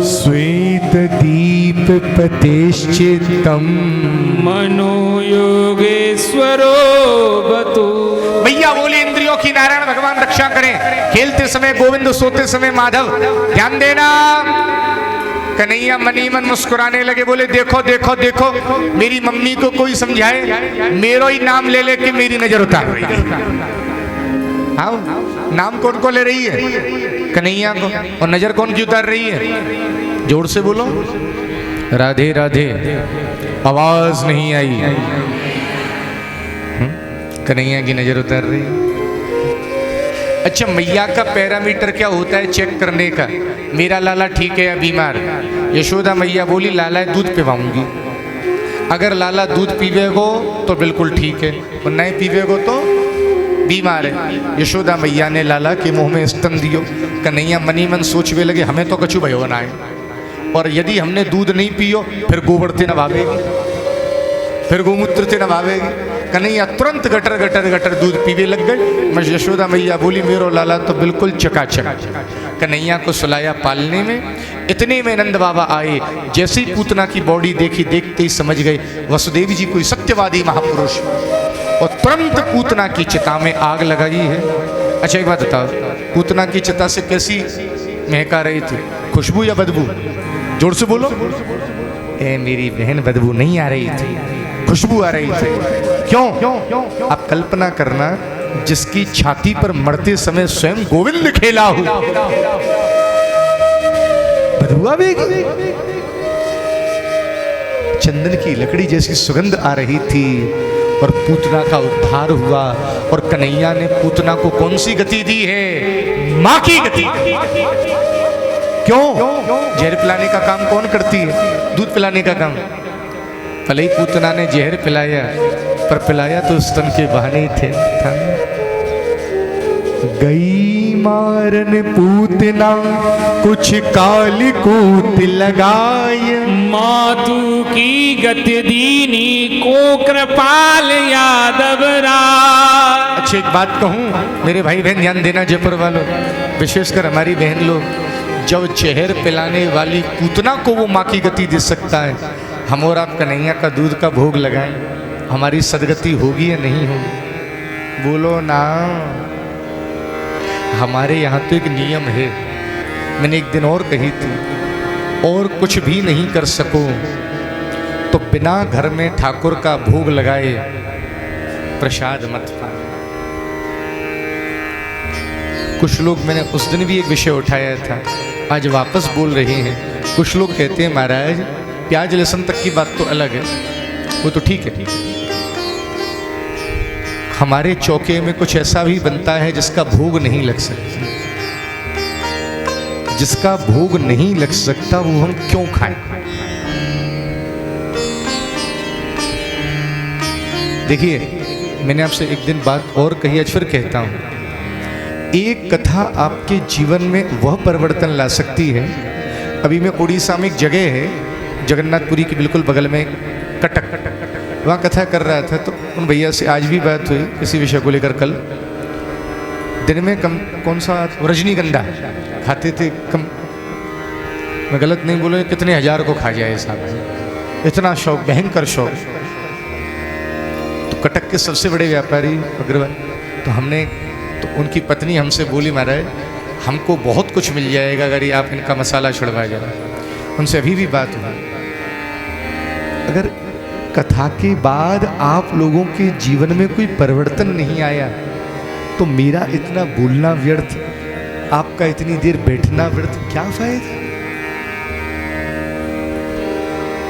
श्वेत दी पतेश्चित्तम मनोयोगेश्वरो बतु। भैया बोले इंद्रियों की नारायण भगवान रक्षा करें। खेलते समय गोविंद, सोते समय माधव। ध्यान देना। कन्हैया मनी मन मुस्कुराने लगे, बोले देखो देखो देखो, मेरी मम्मी को कोई समझाए, मेरा ही नाम ले लेके मेरी नजर उतार रही है। हाँ, नाम कौन को ले रही है? कन्हैया को। और नजर कौन की उतार रही है? जोर से बोलो, राधे राधे। आवाज नहीं आई। कन्हैया की नजर उतार रही है। अच्छा, मैया का पैरामीटर क्या होता है चेक करने का? मेरा लाला ठीक है या बीमार? यशोदा मैया बोली लाला दूध पिवाऊंगी। अगर लाला दूध पीवेगो तो बिल्कुल ठीक है, और नहीं पीवेगो तो बीमार है। यशोदा मैया ने लाला के मुंह में स्तन दियो। कन्हैया मनी मन सोचवे लगे, हमें तो कछु भयो ना है, और यदि हमने दूध नहीं पियो फिर गोबर ते न भावेगी, फिर गोमूत्र ते न भावेगी। कन्हैया तुरंत गटर गटर गटर दूध पीवे लग गए। मैं यशोदा मैया बोली मेरो लाला तो बिल्कुल चकाचक। कन्हैया को सुलाया पालने में। इतने में नंद बाबा आए। जैसे ही पूतना की बॉडी देखी, देखते ही समझ गए वसुदेव जी कोई सत्यवादी महापुरुष, और तुरंत पूतना की चिता में आग लगाई है। अच्छा एक बात बताओ, पूतना की चिता से कैसी महक आ रही थी? खुशबू या बदबू? जोर से बोलो। ए मेरी बहन, बदबू नहीं आ रही थी, खुशबू आ रही थी। क्यों? आप कल्पना करना, जिसकी छाती पर मरते समय स्वयं गोविंद खेला हो, बदबू आवेगी। चंदन की लकड़ी जैसी सुगंध आ रही थी, और पूतना का उद्धार हुआ। और कन्हैया ने पूतना को कौन सी गति दी है? मां की गति। क्यों? जहर पिलाने का काम कौन करती है? दूध पिलाने का काम। भले ही पूतना ने जहर पिलाया, पर पिलाया तो स्तन के बहाने ही थे। गई मारन पूतना कुछ काली कूट लगाय, मातु की गति दीनी को कृपाल यादव राय। अच्छा एक बात कहूँ मेरे भाई बहन, ध्यान देना जयपुर वालों, विशेषकर हमारी बहन लोग, जब जहर पिलाने वाली पूतना को वो माँ की गति दे सकता है, हम और आप कन्हैया का दूध का भोग लगाएं, हमारी सदगति होगी या नहीं होगी? बोलो ना। हमारे यहाँ तो एक नियम है, मैंने एक दिन और कही थी, और कुछ भी नहीं कर सको तो बिना घर में ठाकुर का भोग लगाए प्रसाद मत पाए। कुछ लोग, मैंने उस दिन भी एक विषय उठाया था, आज वापस बोल रहे हैं। कुछ लोग कहते हैं महाराज प्याज लहसुन तक की बात तो अलग है, वो तो ठीक है, हमारे चौके में कुछ ऐसा भी बनता है जिसका भोग नहीं लग सकता। जिसका भोग नहीं लग सकता वो हम क्यों खाएं? देखिए, मैंने आपसे एक दिन बात और कही, आज फिर कहता हूं। एक कथा आपके जीवन में वह परिवर्तन ला सकती है। अभी मैं उड़ीसा में एक जगह है, जगन्नाथपुरी के बिल्कुल बगल में, कटक, वहाँ कथा कर रहा था, तो उन भैया से आज भी बात हुई किसी विषय को लेकर। कल दिन में कौन सा रजनीगंधा खाते थे, मैं गलत नहीं बोलूँ, कितने हजार को खा जाए साहब, इतना शौक, भयंकर शौक। तो कटक के सबसे बड़े व्यापारी अग्रवाल, तो उनकी पत्नी हमसे बोली महाराज हमको बहुत कुछ मिल जाएगा अगर ये आप इनका मसाला छुड़वा जाए। उनसे अभी भी बात हुई, अगर कथा के बाद आप लोगों के जीवन में कोई परिवर्तन नहीं आया तो मेरा इतना बोलना व्यर्थ, आपका इतनी देर बैठना व्यर्थ, क्या फायदा?